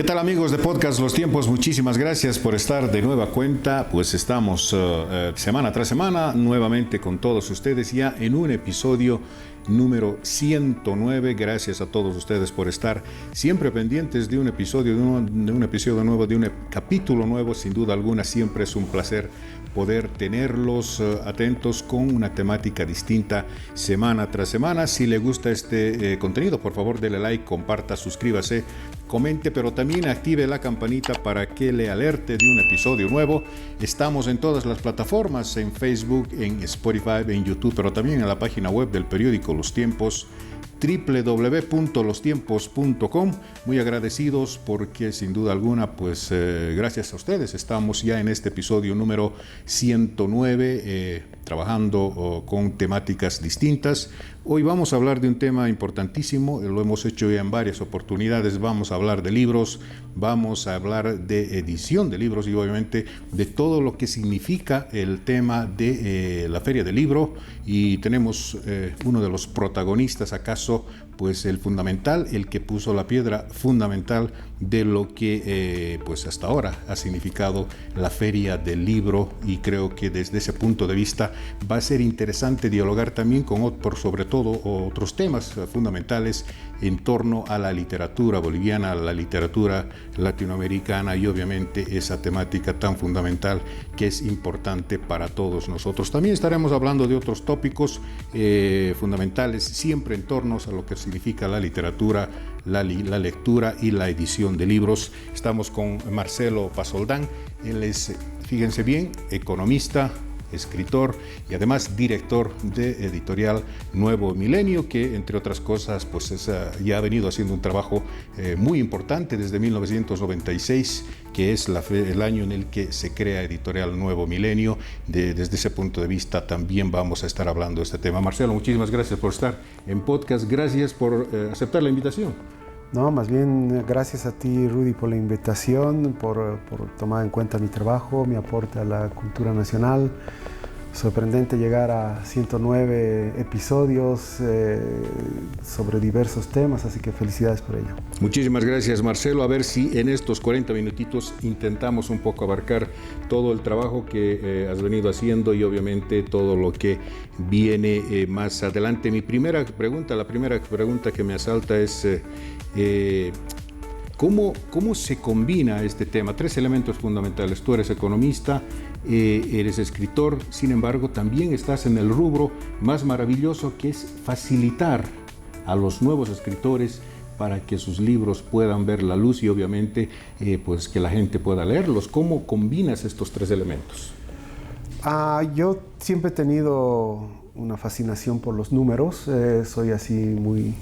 ¿Qué tal, amigos de Podcast Los Tiempos? Muchísimas gracias por estar de nueva cuenta. Pues estamos semana tras semana nuevamente con todos ustedes ya en un episodio número 109. Gracias a todos ustedes por estar siempre pendientes de un episodio, de un episodio nuevo, de un capítulo nuevo. Sin duda alguna, siempre es un placer poder tenerlos atentos con una temática distinta semana tras semana. Si le gusta este contenido, por favor dele like, comparta, suscríbase, comente, pero también active la campanita para que le alerte de un episodio nuevo. Estamos en todas las plataformas, en Facebook, en Spotify, en YouTube, pero también en la página web del periódico Los Tiempos, www.lostiempos.com. Muy agradecidos porque sin duda alguna, pues gracias a ustedes estamos ya en este episodio número 109 trabajando con temáticas distintas. Hoy vamos a hablar de un tema importantísimo, lo hemos hecho ya en varias oportunidades. Vamos a hablar de libros, vamos a hablar de edición de libros y obviamente de todo lo que significa el tema de la Feria del Libro, y tenemos uno de los protagonistas, acaso pues el fundamental, el que puso la piedra fundamental de lo que pues hasta ahora ha significado la Feria del Libro, y creo que desde ese punto de vista va a ser interesante dialogar también sobre todo otros temas fundamentales en torno a la literatura boliviana, a la literatura latinoamericana y obviamente esa temática tan fundamental que es importante para todos nosotros. También estaremos hablando de otros tópicos fundamentales, siempre en torno a lo que significa la literatura, la lectura y la edición de libros. Estamos con Marcelo Pasoldán. Él es, fíjense bien, economista, escritor y además director de editorial Nuevo Milenio, que entre otras cosas pues ya ha venido haciendo un trabajo muy importante desde 1996, que es el año en el que se crea editorial Nuevo Milenio. Desde ese punto de vista también vamos a estar hablando de este tema. Marcelo, muchísimas gracias por estar en podcast, gracias por aceptar la invitación. No, más bien gracias a ti, Rudy, por la invitación, por tomar en cuenta mi trabajo, mi aporte a la cultura nacional. Sorprendente llegar a 109 episodios sobre diversos temas, así que felicidades por ello. Muchísimas gracias, Marcelo. A ver si en estos 40 minutitos intentamos un poco abarcar todo el trabajo que has venido haciendo y obviamente todo lo que viene más adelante. La primera pregunta que me asalta es ¿cómo se combina este tema? Tres elementos fundamentales. Tú eres economista, eres escritor, sin embargo también estás en el rubro más maravilloso, que es facilitar a los nuevos escritores para que sus libros puedan ver la luz y obviamente pues que la gente pueda leerlos. ¿Cómo combinas estos tres elementos? Yo siempre he tenido una fascinación por los números, soy así muy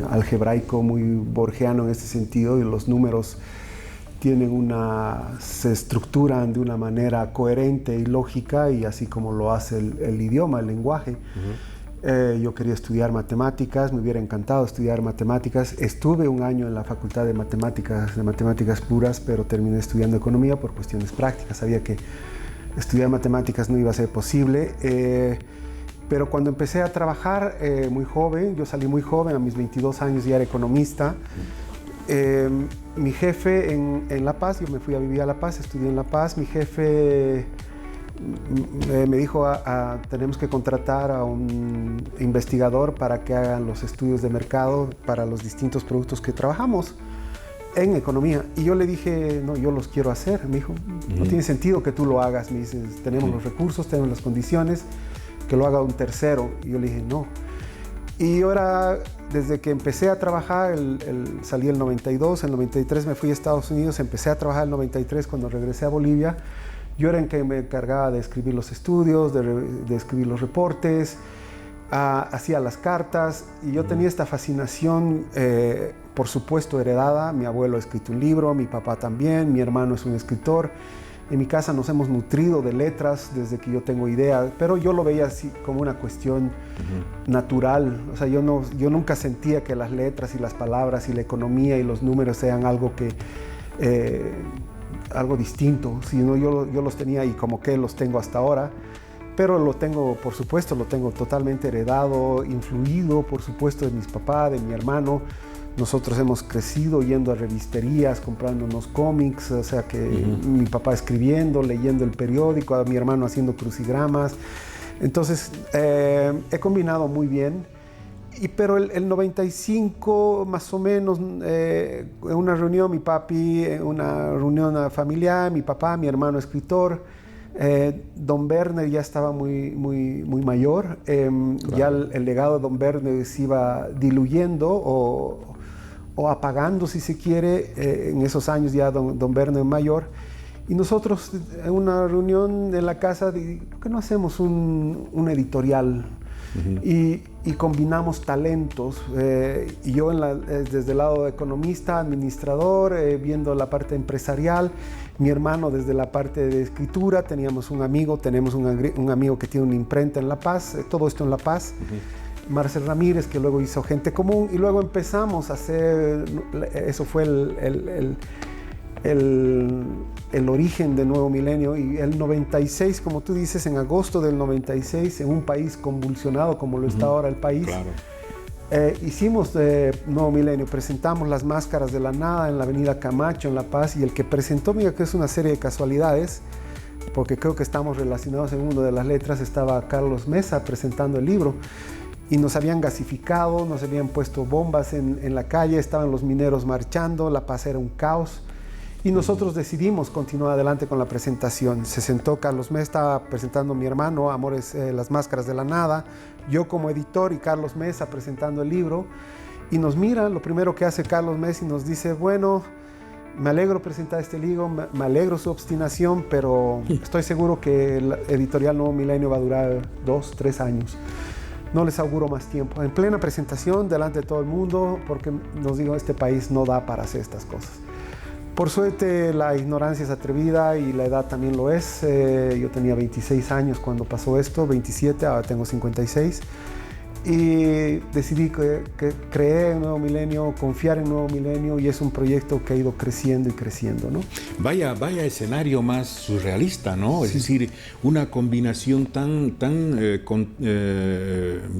algebraico, muy borgiano en este sentido, y los números se estructuran de una manera coherente y lógica, y así como lo hace el idioma, el lenguaje. Yo quería estudiar matemáticas, me hubiera encantado estudiar matemáticas. Estuve un año en la Facultad de Matemáticas Puras, pero terminé estudiando economía por cuestiones prácticas. Sabía que estudiar matemáticas no iba a ser posible. Pero cuando empecé a trabajar muy joven, yo salí muy joven, a mis 22 años ya era economista. Mi jefe en La Paz, yo me fui a vivir a La Paz, estudié en La Paz. Mi jefe me dijo, tenemos que contratar a un investigador para que hagan los estudios de mercado para los distintos productos que trabajamos en economía. Y yo le dije, no, yo los quiero hacer. Me dijo, no tiene sentido que tú lo hagas. Me dice, tenemos los recursos, tenemos las condiciones, que lo haga un tercero. Y yo le dije, no. Y ahora, desde que empecé a trabajar, salí el 92, el 93 me fui a Estados Unidos, empecé a trabajar el 93 cuando regresé a Bolivia. Yo era el que me encargaba de escribir los estudios, de escribir los reportes, hacía las cartas, y yo tenía esta fascinación, por supuesto heredada. Mi abuelo ha escrito un libro, mi papá también, mi hermano es un escritor. En mi casa nos hemos nutrido de letras desde que yo tengo idea, pero yo lo veía así como una cuestión natural. O sea, yo nunca sentía que las letras y las palabras y la economía y los números sean algo distinto, sino yo los tenía y como que los tengo hasta ahora. Pero lo tengo, por supuesto, lo tengo totalmente heredado, influido, por supuesto, de mis papás, de mi hermano. Nosotros hemos crecido yendo a revisterías, comprándonos cómics, o sea que mi papá escribiendo, leyendo el periódico, a mi hermano haciendo crucigramas. Entonces, he combinado muy bien. Pero el 95, más o menos, en una reunión, mi papi, en una reunión familiar, mi papá, mi hermano escritor, Don Werner ya estaba muy mayor. Claro. Ya el legado de Don Werner se iba diluyendo o apagando, si se quiere. En esos años ya Don Werner mayor. Y nosotros, en una reunión en la casa, ¿por qué no hacemos un editorial? Y combinamos talentos. Y yo desde el lado de economista, administrador, viendo la parte empresarial. Mi hermano desde la parte de escritura. Tenemos un amigo que tiene una imprenta en La Paz. Todo esto en La Paz. Marcel Ramírez, que luego hizo Gente Común. Y luego empezamos a hacer, eso fue el origen de Nuevo Milenio. Y el 96, como tú dices, en agosto del 96, en un país convulsionado como lo está ahora el país, claro. Hicimos Nuevo Milenio, presentamos Las Máscaras de la Nada en la avenida Camacho, en La Paz, y el que presentó, mira que es una serie de casualidades, porque creo que estamos relacionados en una de las letras, estaba Carlos Mesa presentando el libro, y nos habían gasificado, nos habían puesto bombas en la calle, estaban los mineros marchando, La Paz era un caos. Y nosotros decidimos continuar adelante con la presentación. Se sentó Carlos Mesa, estaba presentando mi hermano, Amores, Las Máscaras de la Nada, yo como editor y Carlos Mesa presentando el libro. Y nos mira, lo primero que hace Carlos Mesa y nos dice, bueno, me alegro presentar este libro, me alegro su obstinación, pero estoy seguro que la editorial Nuevo Milenio va a durar 2, 3 años. No les auguro más tiempo. En plena presentación, delante de todo el mundo, porque nos digo, este país no da para hacer estas cosas. Por suerte, la ignorancia es atrevida y la edad también lo es. Yo tenía 26 años cuando pasó esto, 27, ahora tengo 56. Y decidí que creer en Nuevo Milenio, confiar en Nuevo Milenio, y es un proyecto que ha ido creciendo y creciendo, ¿no? Vaya escenario más surrealista, ¿no? Sí. Es decir, una combinación tan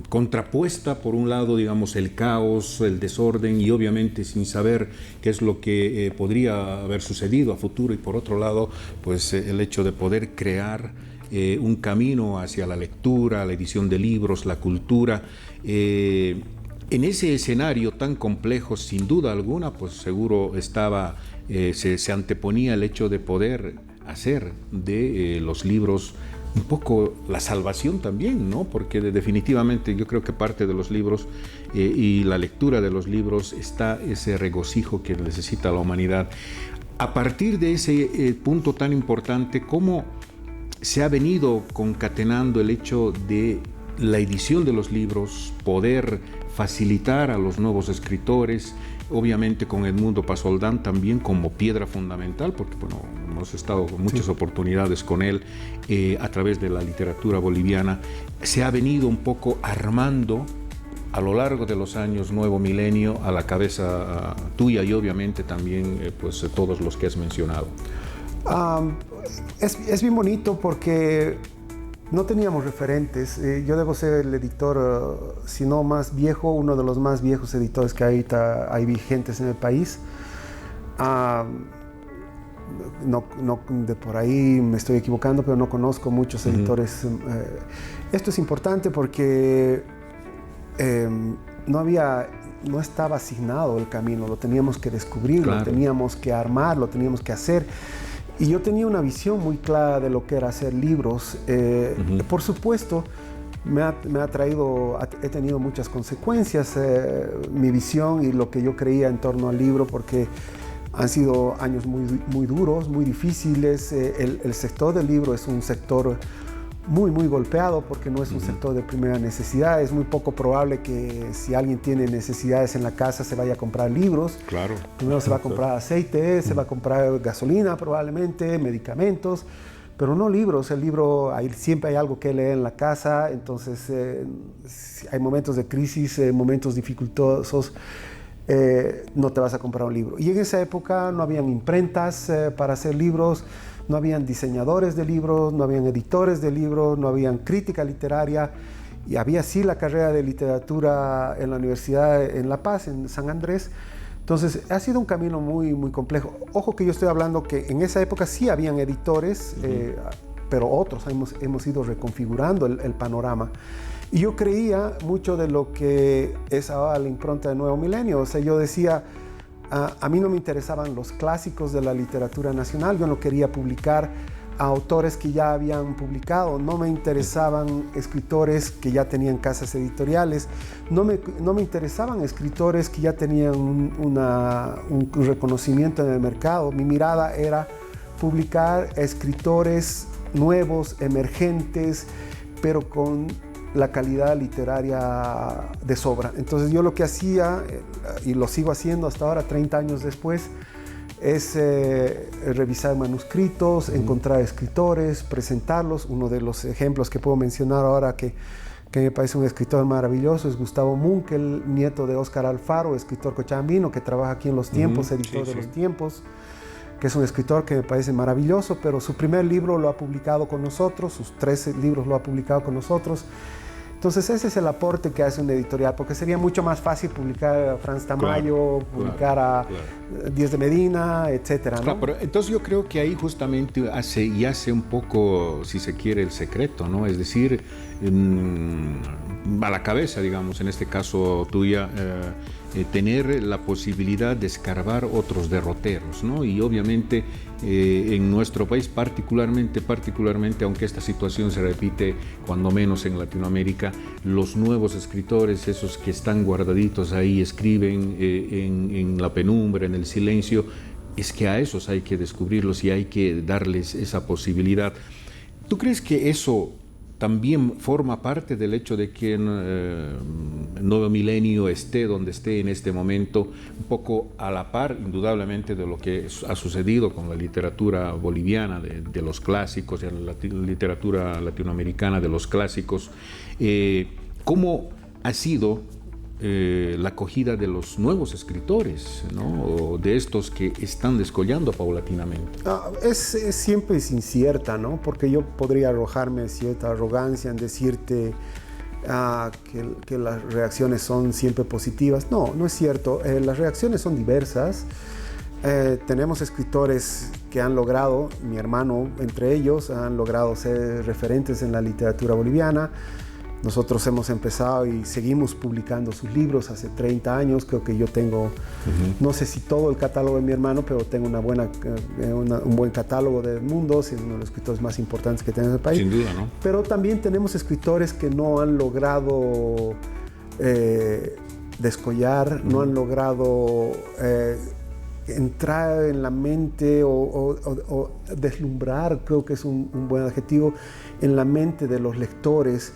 contrapuesta, por un lado, digamos, el caos, el desorden, y obviamente sin saber qué es lo que podría haber sucedido a futuro, y por otro lado, pues el hecho de poder crear un camino hacia la lectura, la edición de libros, la cultura. En ese escenario tan complejo, sin duda alguna, pues seguro estaba, se anteponía el hecho de poder hacer de los libros un poco la salvación también, ¿no? Porque definitivamente yo creo que parte de los libros y la lectura de los libros está ese regocijo que necesita la humanidad. A partir de ese punto tan importante, ¿cómo se ha venido concatenando el hecho de la edición de los libros, poder facilitar a los nuevos escritores, obviamente con Edmundo Pasoldán también como piedra fundamental, porque bueno, hemos estado con muchas oportunidades con él a través de la literatura boliviana? Se ha venido un poco armando a lo largo de los años Nuevo Milenio a la cabeza tuya y obviamente también pues todos los que has mencionado. Es bien bonito porque no teníamos referentes. Yo debo ser el editor, si no más viejo, uno de los más viejos editores que hay vigentes en el país. No, de por ahí me estoy equivocando, pero no conozco muchos editores. Esto es importante porque no estaba asignado el camino, lo teníamos que descubrir, claro. Lo teníamos que armar, lo teníamos que hacer. Y yo tenía una visión muy clara de lo que era hacer libros. Por supuesto, he tenido muchas consecuencias mi visión y lo que yo creía en torno al libro, porque han sido años muy duros, muy difíciles. El sector del libro es un sector muy golpeado porque no es un sector de primera necesidad. Es muy poco probable que si alguien tiene necesidades en la casa se vaya a comprar libros. Claro. Primero se va a comprar aceite, se va a comprar gasolina probablemente, medicamentos, pero no libros. El libro, siempre hay algo que leer en la casa, entonces hay momentos de crisis, momentos dificultosos, no te vas a comprar un libro. Y en esa época no habían imprentas para hacer libros, no habían diseñadores de libros, no habían editores de libros, no habían crítica literaria, y había sí la carrera de literatura en la universidad en La Paz, en San Andrés. Entonces ha sido un camino muy, muy complejo. Ojo que yo estoy hablando que en esa época sí habían editores, pero otros hemos ido reconfigurando el panorama. Y yo creía mucho de lo que es ahora la impronta de Nuevo Milenio. O sea, yo decía, a mí no me interesaban los clásicos de la literatura nacional, yo no quería publicar a autores que ya habían publicado, no me interesaban escritores que ya tenían casas editoriales, no me interesaban escritores que ya tenían un reconocimiento en el mercado. Mi mirada era publicar escritores nuevos, emergentes, pero con la calidad literaria de sobra. Entonces yo lo que hacía, y lo sigo haciendo hasta ahora, 30 años después, es revisar manuscritos, encontrar escritores, presentarlos. Uno de los ejemplos que puedo mencionar ahora que me parece un escritor maravilloso es Gustavo Munkel, nieto de Óscar Alfaro, escritor cochabambino que trabaja aquí en Los Tiempos, editor de Los Tiempos, que es un escritor que me parece maravilloso, pero su primer libro lo ha publicado con nosotros, sus 13 libros lo ha publicado con nosotros. Entonces ese es el aporte que hace una editorial, porque sería mucho más fácil publicar a Franz Tamayo, publicar a Díaz de Medina, etcétera, ¿no? Claro, pero entonces yo creo que ahí justamente hace un poco, si se quiere, el secreto, ¿no? Es decir, a la cabeza, digamos, en este caso tuya, tener la posibilidad de escarbar otros derroteros, ¿no? Y obviamente en nuestro país particularmente, aunque esta situación se repite cuando menos en Latinoamérica, los nuevos escritores, esos que están guardaditos ahí, escriben en la penumbra, en el silencio, es que a esos hay que descubrirlos y hay que darles esa posibilidad. ¿Tú crees que eso también forma parte del hecho de que Nuevo Milenio esté donde esté en este momento, un poco a la par, indudablemente, de lo que ha sucedido con la literatura boliviana, de los clásicos, de la literatura latinoamericana, de los clásicos? ¿Cómo ha sido la acogida de los nuevos escritores, ¿no? O de estos que están descollando paulatinamente? Siempre es incierta, ¿no? Porque yo podría arrojarme cierta arrogancia en decirte que las reacciones son siempre positivas. No, no es cierto. Las reacciones son diversas. Tenemos escritores que han logrado, mi hermano entre ellos, han logrado ser referentes en la literatura boliviana. Nosotros hemos empezado y seguimos publicando sus libros hace 30 años. Creo que yo tengo, no sé si todo el catálogo de mi hermano, pero tengo un buen catálogo de Mundos, es uno de los escritores más importantes que tenemos en el país. Sin duda, ¿no? Pero también tenemos escritores que no han logrado descollar, no han logrado entrar en la mente o deslumbrar, creo que es un buen adjetivo, en la mente de los lectores.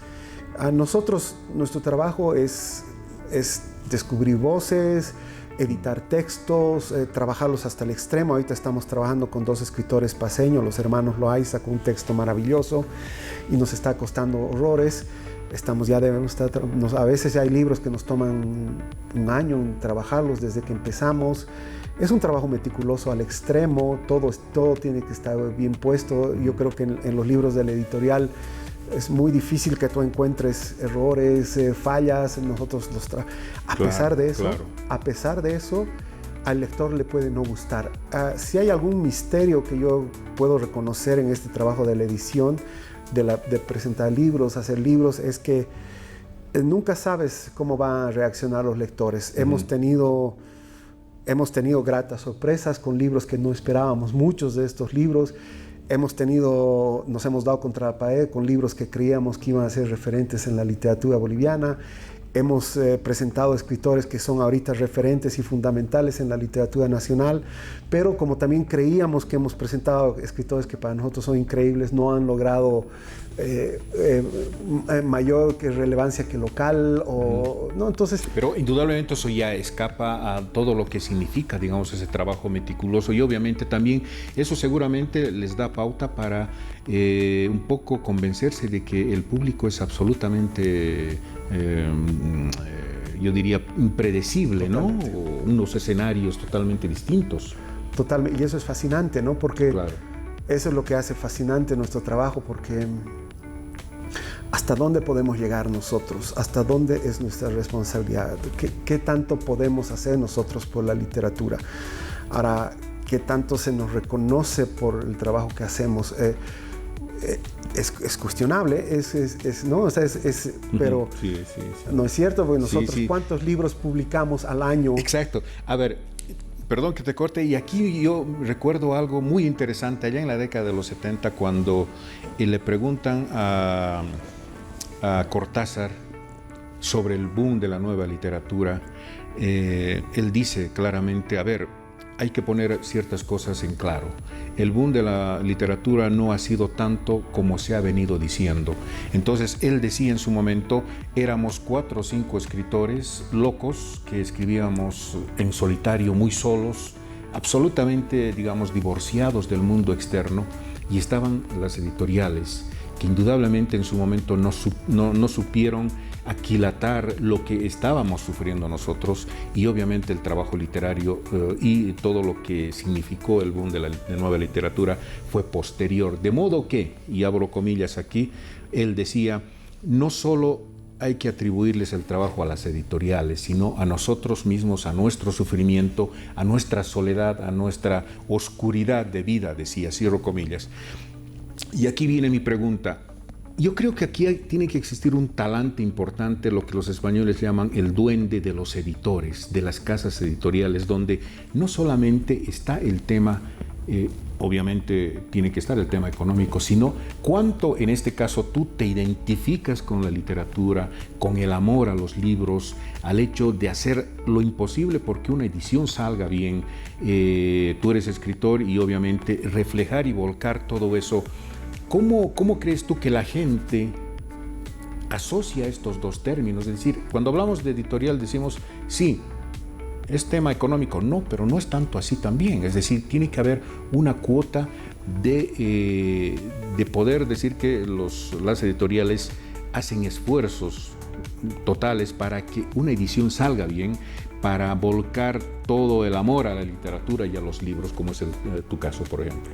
A nosotros, nuestro trabajo es descubrir voces, editar textos, trabajarlos hasta el extremo. Ahorita estamos trabajando con 2 escritores paceños, los hermanos Loaiza, con un texto maravilloso y nos está costando horrores. A veces hay libros que nos toman un año en trabajarlos desde que empezamos. Es un trabajo meticuloso al extremo, todo tiene que estar bien puesto. Yo creo que en los libros de la editorial es muy difícil que tú encuentres errores, fallas. Nosotros a pesar de eso, al lector le puede no gustar. Si hay algún misterio que yo puedo reconocer en este trabajo de la edición, de presentar libros, hacer libros, es que nunca sabes cómo van a reaccionar los lectores. Hemos tenido gratas sorpresas con libros que no esperábamos, muchos de estos libros. Nos hemos dado contra la pared con libros que creíamos que iban a ser referentes en la literatura boliviana. Hemos presentado escritores que son ahorita referentes y fundamentales en la literatura nacional, pero como también creíamos que hemos presentado escritores que para nosotros son increíbles, no han logrado mayor relevancia que local, ¿no? Entonces, pero indudablemente eso ya escapa a todo lo que significa, digamos, ese trabajo meticuloso, y obviamente también eso seguramente les da pauta para un poco convencerse de que el público es absolutamente yo diría impredecible, totalmente, ¿no? O unos escenarios totalmente distintos. Totalmente, y eso es fascinante, ¿no? Porque claro, eso es lo que hace fascinante nuestro trabajo, porque ¿hasta dónde podemos llegar nosotros? ¿Hasta dónde es nuestra responsabilidad? ¿Qué tanto podemos hacer nosotros por la literatura? Ahora, ¿qué tanto se nos reconoce por el trabajo que hacemos? Es cuestionable, ¿no? O sea, pero sí. no es cierto, porque nosotros, Sí. ¿cuántos libros publicamos al año? Exacto. A ver, perdón que te corte, y aquí yo recuerdo algo muy interesante allá en la década de los 70 cuando le preguntan a Cortázar sobre el boom de la nueva literatura. Él dice claramente, a ver, hay que poner ciertas cosas en claro. El boom de la literatura no ha sido tanto como se ha venido diciendo. Entonces, él decía en su momento, éramos 4 o 5 escritores locos que escribíamos en solitario, muy solos, absolutamente, digamos, divorciados del mundo externo, y estaban las editoriales, que indudablemente en su momento no supieron aquilatar lo que estábamos sufriendo nosotros, y obviamente el trabajo literario y todo lo que significó el boom de la nueva literatura fue posterior. De modo que, y abro comillas aquí, él decía, no solo hay que atribuirles el trabajo a las editoriales, sino a nosotros mismos, a nuestro sufrimiento, a nuestra soledad, a nuestra oscuridad de vida, decía, cierro comillas. Y aquí viene mi pregunta. Yo creo que aquí tiene que existir un talante importante, lo que los españoles llaman el duende de los editores, de las casas editoriales, donde no solamente está el tema, obviamente tiene que estar el tema económico, sino cuánto en este caso tú te identificas con la literatura, con el amor a los libros, al hecho de hacer lo imposible porque una edición salga bien. Tú eres escritor y obviamente reflejar y volcar todo eso. ¿Cómo crees tú que la gente asocia estos dos términos? Es decir, cuando hablamos de editorial decimos, sí, es tema económico. No, pero no es tanto así también. Es decir, tiene que haber una cuota de poder decir que las editoriales hacen esfuerzos totales para que una edición salga bien, para volcar todo el amor a la literatura y a los libros, como es tu caso, por ejemplo.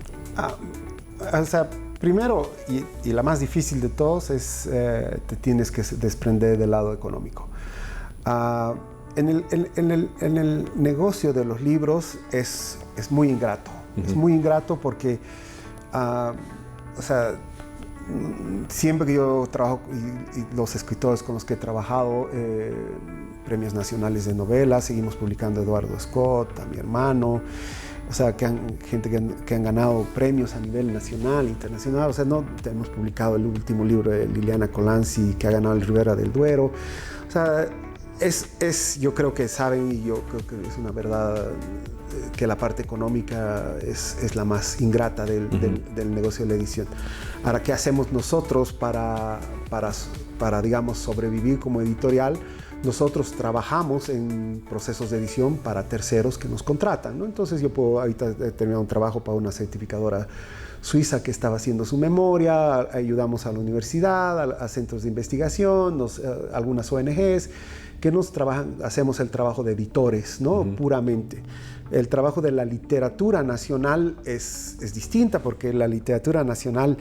O sea, primero, y la más difícil de todos, es te tienes que desprender del lado económico. En el negocio de los libros es muy ingrato. Es muy ingrato porque, o sea, siempre que yo trabajo, y los escritores con los que he trabajado, premios nacionales de novela, seguimos publicando Eduardo Scott, a mi hermano, o sea, gente que han ganado premios a nivel nacional, internacional. O sea, no hemos publicado el último libro de Liliana Colanzi, que ha ganado el Ribera del Duero. O sea, yo creo que saben, y yo creo que es una verdad, que la parte económica es la más ingrata del negocio de la edición. Ahora, ¿qué hacemos nosotros para digamos, sobrevivir como editorial? Nosotros trabajamos en procesos de edición para terceros que nos contratan, ¿no? Entonces yo ahorita he terminado un trabajo para una certificadora suiza que estaba haciendo su memoria, ayudamos a la universidad, a centros de investigación, algunas ONGs que hacemos el trabajo de editores, ¿no? Puramente. El trabajo de la literatura nacional es distinta, porque la literatura nacional,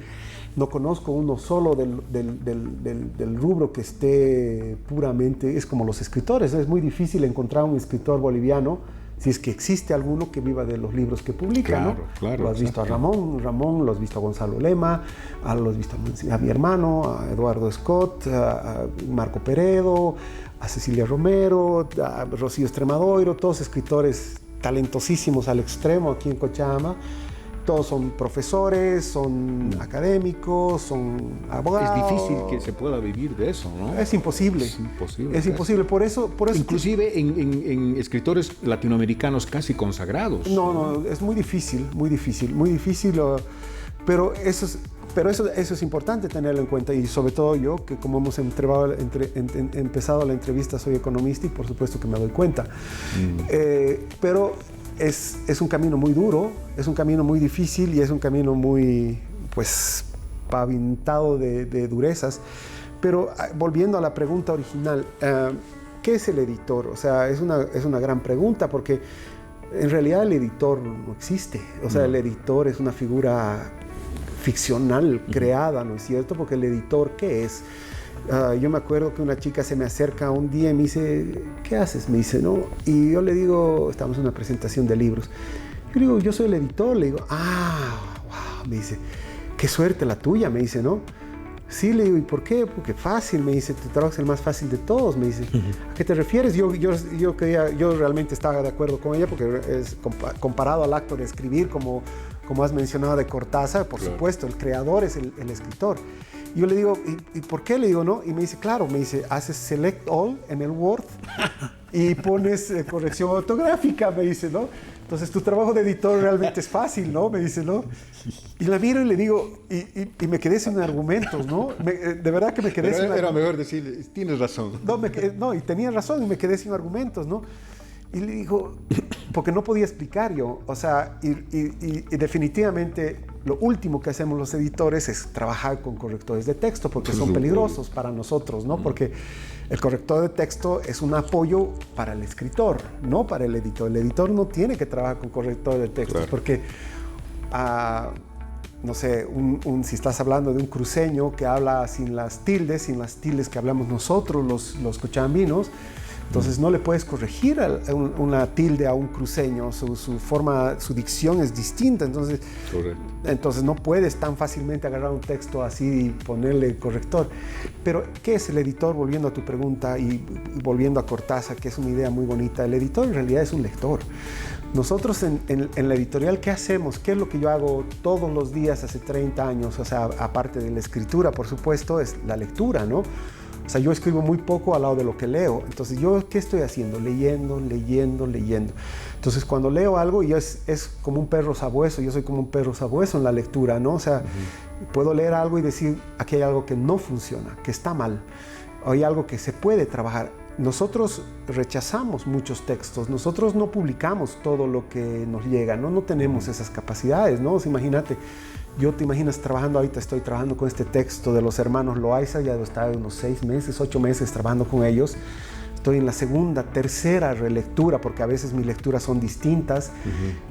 no conozco uno solo del rubro que esté puramente, es como los escritores, es muy difícil encontrar un escritor boliviano, si es que existe alguno, que viva de los libros que publica, claro, ¿no? Claro, lo has visto a Ramón, lo has visto a Gonzalo Lema, lo has visto a mi hermano, a Eduardo Scott, a Marco Peredo, a Cecilia Romero, a Rocío Extremadoiro, todos escritores talentosísimos al extremo aquí en Cochabamba. Todos son profesores, son académicos, son abogados. Es difícil que se pueda vivir de eso, ¿no? Es imposible. Es imposible. Es imposible. Por eso inclusive en escritores latinoamericanos casi consagrados. No, es muy difícil. Pero eso es importante tenerlo en cuenta, y sobre todo yo, que como hemos empezado la entrevista, soy economista y por supuesto que me doy cuenta. Pero es un camino muy duro, es un camino muy difícil, y es un camino muy, pues, pavimentado de durezas. Pero volviendo a la pregunta original, ¿qué es el editor? O sea, es una gran pregunta, porque en realidad el editor no existe. O sea, el editor es una figura ficcional creada, ¿no es cierto? Porque el editor, ¿qué es? Yo me acuerdo que una chica se me acerca un día y me dice, ¿qué haces? Me dice, ¿no? Y yo le digo, estamos en una presentación de libros. Yo le digo, yo soy el editor. Le digo, wow. Me dice, qué suerte la tuya, me dice, ¿no? Sí, le digo, ¿y por qué? Porque fácil, me dice, tu trabajo es el más fácil de todos, me dice. ¿A qué te refieres? Yo realmente estaba de acuerdo con ella, porque es comparado al acto de escribir, como has mencionado de Cortázar, por supuesto, el creador es el escritor. Y yo le digo, ¿y por qué? Le digo, ¿no? Y me dice, claro, me dice, haces select all en el Word y pones corrección ortográfica, me dice, ¿no? Entonces tu trabajo de editor realmente es fácil, ¿no? Me dice, ¿no? Y la miro y le digo, y me quedé sin argumentos, ¿no? De verdad que me quedé sin argumentos. Era mejor decirle, tienes razón. No, y tenía razón y me quedé sin argumentos, ¿no? Y le digo, porque no podía explicar yo, o sea, y definitivamente lo último que hacemos los editores es trabajar con correctores de texto, porque son peligrosos para nosotros, ¿no? Porque el corrector de texto es un apoyo para el escritor, no para el editor. El editor no tiene que trabajar con corrector de textos, claro. Porque, no sé, si estás hablando de un cruceño que habla sin las tildes que hablamos nosotros, los cochabambinos, entonces no le puedes corregir una tilde a un cruceño, su dicción es distinta, entonces no puedes tan fácilmente agarrar un texto así y ponerle corrector. Pero ¿qué es el editor? Volviendo a tu pregunta y volviendo a Cortázar, que es una idea muy bonita, el editor en realidad es un lector. Nosotros en la editorial, ¿qué hacemos? ¿Qué es lo que yo hago todos los días hace 30 años? O sea, aparte de la escritura, por supuesto, es la lectura, ¿no? O sea, yo escribo muy poco al lado de lo que leo. Entonces, ¿yo qué estoy haciendo? Leyendo. Entonces, cuando leo algo, yo es como un perro sabueso. Yo soy como un perro sabueso en la lectura, ¿no? O sea, puedo leer algo y decir, aquí hay algo que no funciona, que está mal. O hay algo que se puede trabajar. Nosotros rechazamos muchos textos. Nosotros no publicamos todo lo que nos llega, ¿no? No tenemos esas capacidades, ¿no? O sea, imagínate. Yo te imaginas trabajando, ahorita estoy trabajando con este texto de los hermanos Loaiza, ya estaba unos 6 meses, 8 meses trabajando con ellos. Estoy en la segunda, tercera relectura, porque a veces mis lecturas son distintas.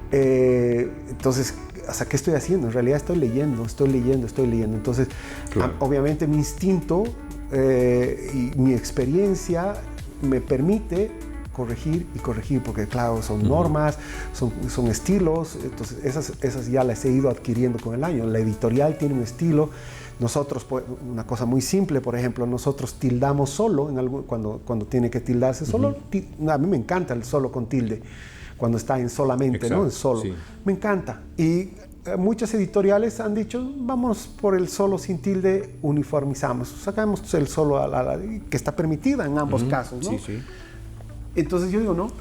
Entonces, o sea, ¿qué estoy haciendo? En realidad estoy leyendo. Entonces, claro. Obviamente mi instinto y mi experiencia me permite corregir, porque claro, son normas, son estilos, entonces esas ya las he ido adquiriendo con el año. La editorial tiene un estilo. Nosotros, una cosa muy simple, por ejemplo, nosotros tildamos solo cuando tiene que tildarse solo. A mí me encanta el solo con tilde, cuando está en solamente. Exacto, ¿no? En solo. Sí. Me encanta. Y muchas editoriales han dicho, vamos por el solo sin tilde, uniformizamos, sacamos el solo que está permitida en ambos casos, ¿no? Sí. Entonces yo digo, no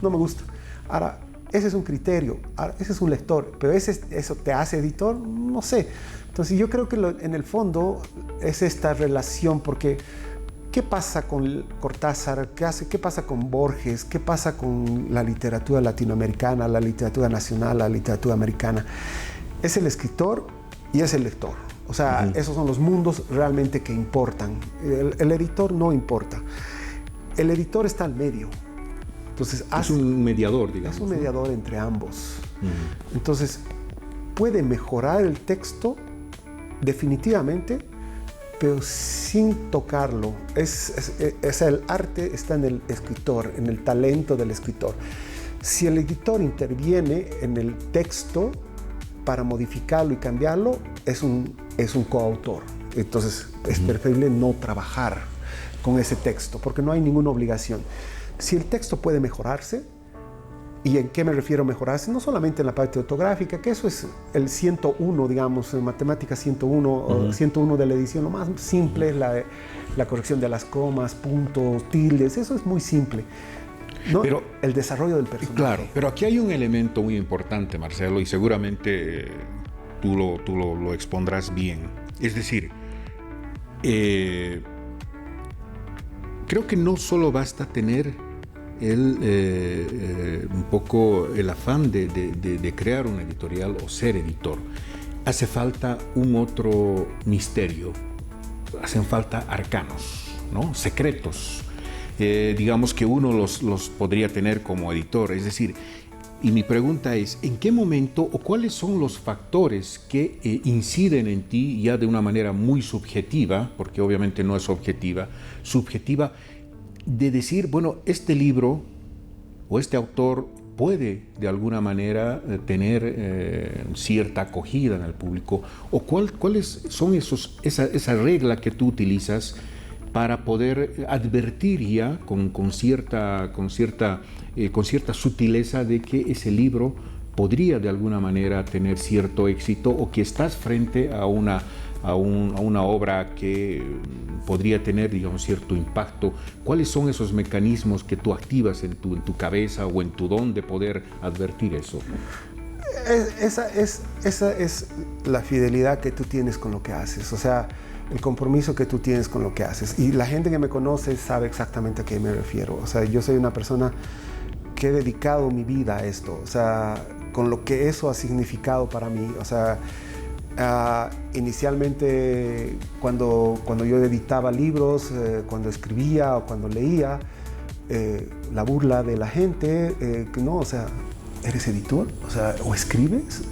me gusta. Ahora, ese es un criterio, ese es un lector, pero ¿eso te hace editor? No sé. Entonces yo creo que en el fondo es esta relación, porque ¿qué pasa con Cortázar? ¿Qué pasa con Borges? ¿Qué pasa con la literatura latinoamericana, la literatura nacional, la literatura americana? Es el escritor y es el lector. O sea, esos son los mundos realmente que importan. El editor no importa. El editor está al medio. Entonces, es un mediador, digamos. Es un mediador entre ambos. Entonces, puede mejorar el texto definitivamente, pero sin tocarlo. El arte está en el escritor, en el talento del escritor. Si el editor interviene en el texto para modificarlo y cambiarlo, es un coautor. Entonces, es preferible no trabajar con ese texto, porque no hay ninguna obligación. Si el texto puede mejorarse, ¿y en qué me refiero a mejorarse? No solamente en la parte ortográfica, que eso es el 101, digamos, en matemáticas 101, o 101 de la edición, lo más simple es la corrección de las comas, puntos, tildes, eso es muy simple. ¿No? Pero el desarrollo del personaje. Claro, pero aquí hay un elemento muy importante, Marcelo, y seguramente tú lo expondrás bien. Es decir, creo que no solo basta tener un poco el afán de crear una editorial o ser editor. Hace falta un otro misterio, hacen falta arcanos, ¿no? Secretos, digamos que uno los podría tener como editor. Es decir, Y mi pregunta es, ¿en qué momento o cuáles son los factores que inciden en ti ya de una manera muy subjetiva, porque obviamente no es objetiva, subjetiva, de decir, bueno, este libro o este autor puede de alguna manera tener cierta acogida en el público? ¿O cuáles son esa regla que tú utilizas para poder advertir ya con cierta sutileza de que ese libro podría de alguna manera tener cierto éxito, o que estás frente a una obra que podría tener, digamos, cierto impacto? ¿Cuáles son esos mecanismos que tú activas en tu cabeza o en tu don de poder advertir eso? Esa es la fidelidad que tú tienes con lo que haces, o sea, el compromiso que tú tienes con lo que haces. Y la gente que me conoce sabe exactamente a qué me refiero. O sea, yo soy una persona que he dedicado mi vida a esto, o sea, con lo que eso ha significado para mí. O sea, inicialmente cuando yo editaba libros, cuando escribía o cuando leía, la burla de la gente, que no, o sea, ¿eres editor? O sea, ¿o escribes?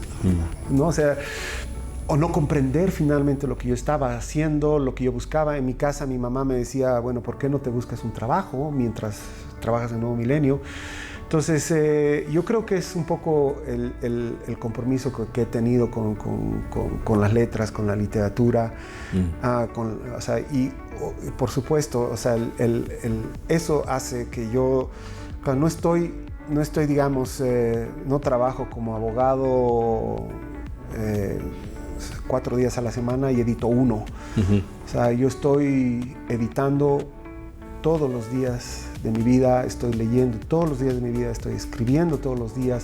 No, o sea, o no comprender finalmente lo que yo estaba haciendo, lo que yo buscaba. En mi casa mi mamá me decía, bueno, ¿por qué no te buscas un trabajo mientras trabajas en Nuevo Milenio? Entonces, yo creo que es un poco el compromiso que he tenido con las letras, con la literatura, o sea, y por supuesto, o sea, eso hace que yo, cuando no estoy, digamos, no trabajo como abogado 4 días a la semana y edito 1. O sea, yo estoy editando todos los días de mi vida, estoy leyendo todos los días de mi vida, estoy escribiendo todos los días.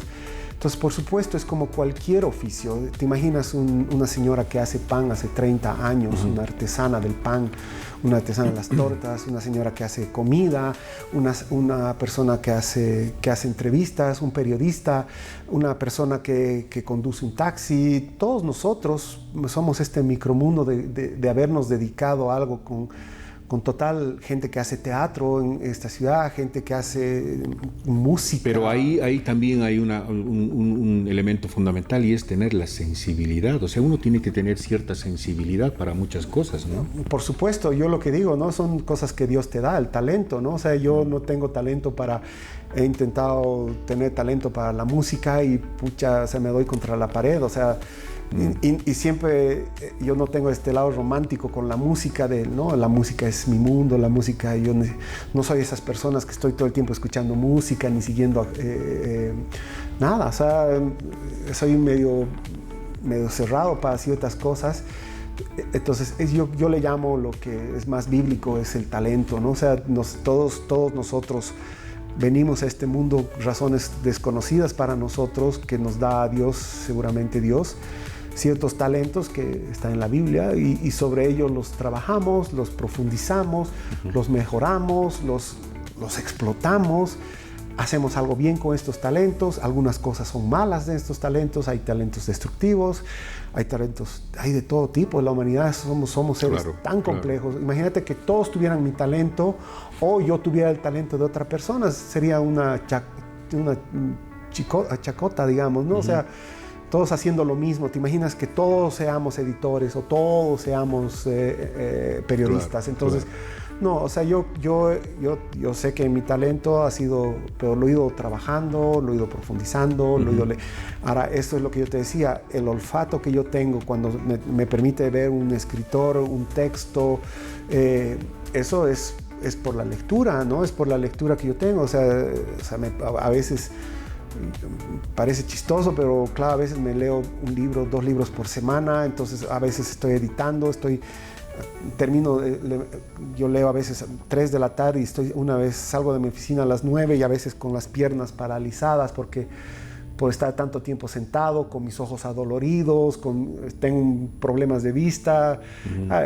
Entonces, por supuesto, es como cualquier oficio. Te imaginas una señora que hace pan hace 30 años, una artesana del pan, una artesana de las tortas, una señora que hace comida, una persona que hace entrevistas, un periodista, una persona que conduce un taxi. Todos nosotros somos este micromundo de habernos dedicado a algo con total, gente que hace teatro en esta ciudad, gente que hace música. Pero ahí también hay un elemento fundamental, y es tener la sensibilidad. O sea, uno tiene que tener cierta sensibilidad para muchas cosas, ¿no? Por supuesto, yo lo que digo, ¿no? Son cosas que Dios te da, el talento, ¿no? O sea, yo no tengo talento he intentado tener talento para la música y pucha, o sea, me doy contra la pared, o sea, y siempre yo no tengo este lado romántico con la música, ¿no? La música es mi mundo, la música, yo no soy esas personas que estoy todo el tiempo escuchando música ni siguiendo nada, o sea, soy medio cerrado para ciertas cosas. Entonces yo le llamo, lo que es más bíblico es el talento, ¿no? O sea, todos nosotros venimos a este mundo, razones desconocidas para nosotros, que nos da Dios, seguramente Dios, ciertos talentos que están en la Biblia, y sobre ellos los trabajamos, los profundizamos, los mejoramos, los explotamos, hacemos algo bien con estos talentos. Algunas cosas son malas de estos talentos, hay talentos destructivos, hay de todo tipo. En la humanidad somos seres tan complejos. Imagínate que todos tuvieran mi talento, o yo tuviera el talento de otra persona, sería una chacota, digamos, ¿no? O sea, todos haciendo lo mismo. ¿Te imaginas que todos seamos editores o todos seamos periodistas? Entonces, no, o sea, yo sé que mi talento ha sido, pero lo he ido trabajando, lo he ido profundizando, Ahora, esto es lo que yo te decía, el olfato que yo tengo cuando me permite ver un escritor, un texto, eso es por la lectura, ¿no? Es por la lectura que yo tengo. O sea a veces parece chistoso, pero claro, a veces me leo un libro, 2 libros por semana. Entonces a veces estoy editando, yo leo a veces 3 de la tarde y una vez salgo de mi oficina a las 9, y a veces con las piernas paralizadas por estar tanto tiempo sentado, con mis ojos adoloridos, tengo problemas de vista.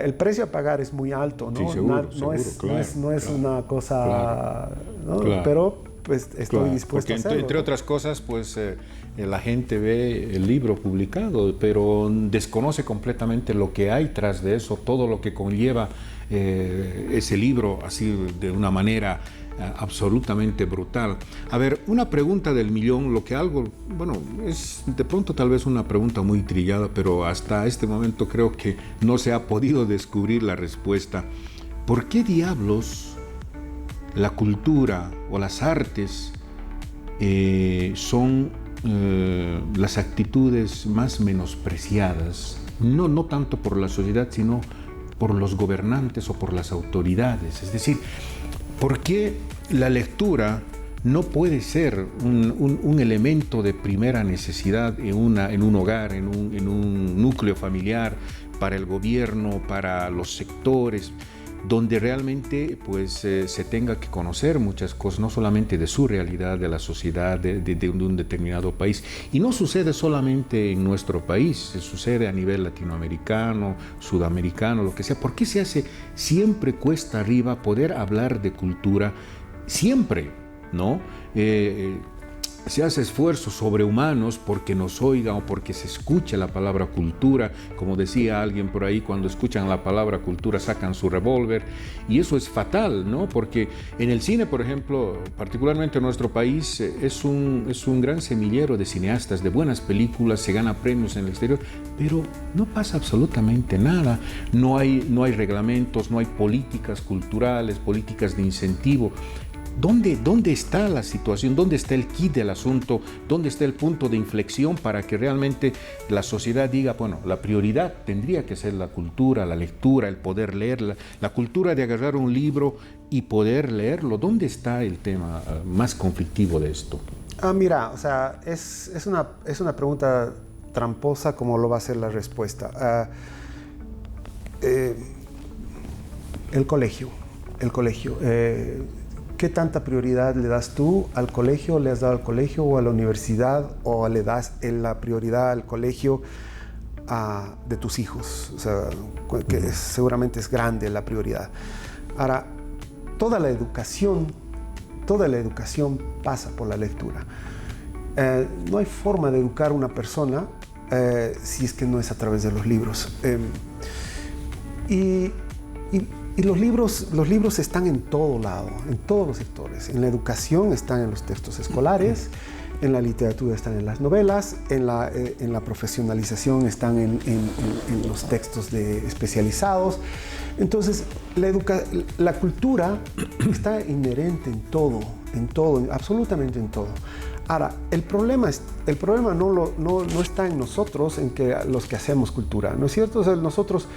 El precio a pagar es muy alto, ¿no? Sí, seguro, no es una cosa, ¿no? Pero pues estoy dispuesto a hacerlo. Entre otras cosas, pues la gente ve el libro publicado, pero desconoce completamente lo que hay tras de eso, todo lo que conlleva ese libro, así de una manera absolutamente brutal. A ver, una pregunta del millón, lo que algo, bueno, es de pronto tal vez una pregunta muy trillada, pero hasta este momento creo que no se ha podido descubrir la respuesta. ¿Por qué diablos la cultura o las artes son las actitudes más menospreciadas? No tanto por la sociedad, sino por los gobernantes o por las autoridades. Es decir, ¿por qué la lectura no puede ser un elemento de primera necesidad en un hogar, en un núcleo familiar, para el gobierno, para los sectores, donde realmente pues, se tenga que conocer muchas cosas, no solamente de su realidad, de la sociedad, de un determinado país? Y no sucede solamente en nuestro país, sucede a nivel latinoamericano, sudamericano, lo que sea. ¿Por qué se hace siempre cuesta arriba poder hablar de cultura? Siempre, ¿no? Se hace esfuerzos sobrehumanos porque nos oigan o porque se escuche la palabra cultura. Como decía alguien por ahí, cuando escuchan la palabra cultura sacan su revólver, y eso es fatal, ¿no? Porque en el cine, por ejemplo, particularmente en nuestro país, es un gran semillero de cineastas, de buenas películas, se gana premios en el exterior, pero no pasa absolutamente nada. No hay reglamentos, no hay políticas culturales, políticas de incentivo. ¿Dónde está la situación? ¿Dónde está el quid del asunto? ¿Dónde está el punto de inflexión para que realmente la sociedad diga, bueno, la prioridad tendría que ser la cultura, la lectura, el poder leerla, la cultura de agarrar un libro y poder leerlo? ¿Dónde está el tema más conflictivo de esto? Mira, o sea, es una pregunta tramposa como lo va a ser la respuesta. El colegio. ¿Qué tanta prioridad le das tú al colegio, le has dado al colegio o a la universidad, o le das la prioridad al colegio de tus hijos? O sea, que seguramente es grande la prioridad. Ahora, toda la educación pasa por la lectura. No hay forma de educar a una persona si es que no es a través de los libros. Y los libros están en todo lado, en todos los sectores. En la educación están en los textos escolares, en la literatura están en las novelas, en la profesionalización están en los textos especializados. Entonces, la cultura está inherente en todo, absolutamente en todo. Ahora, el problema no está en nosotros, los que hacemos cultura, ¿no es cierto? O sea, nosotros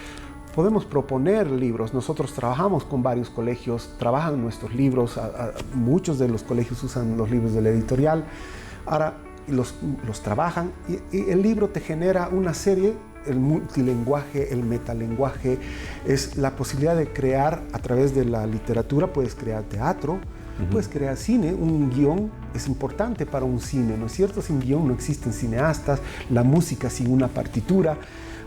podemos proponer libros. Nosotros trabajamos con varios colegios, trabajan nuestros libros. Muchos de los colegios usan los libros de la editorial. Ahora los trabajan y el libro te genera una serie, el multilenguaje, el metalenguaje, es la posibilidad de crear a través de la literatura. Puedes crear teatro, puedes crear cine. Un guión es importante para un cine, ¿no es cierto? Sin guión no existen cineastas, la música sin una partitura.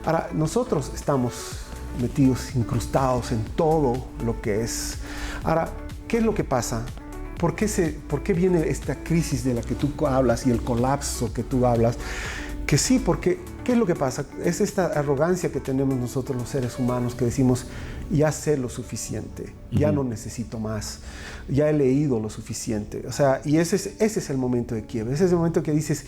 Ahora, nosotros estamos metidos, incrustados en todo lo que es. Ahora, ¿qué es lo que pasa? ¿Por qué viene esta crisis de la que tú hablas y el colapso que tú hablas? Que sí, porque ¿qué es lo que pasa? Es esta arrogancia que tenemos nosotros los seres humanos, que decimos, ya sé lo suficiente, ya no necesito más, ya he leído lo suficiente. O sea, y ese es el momento de quiebre, ese es el momento que dices,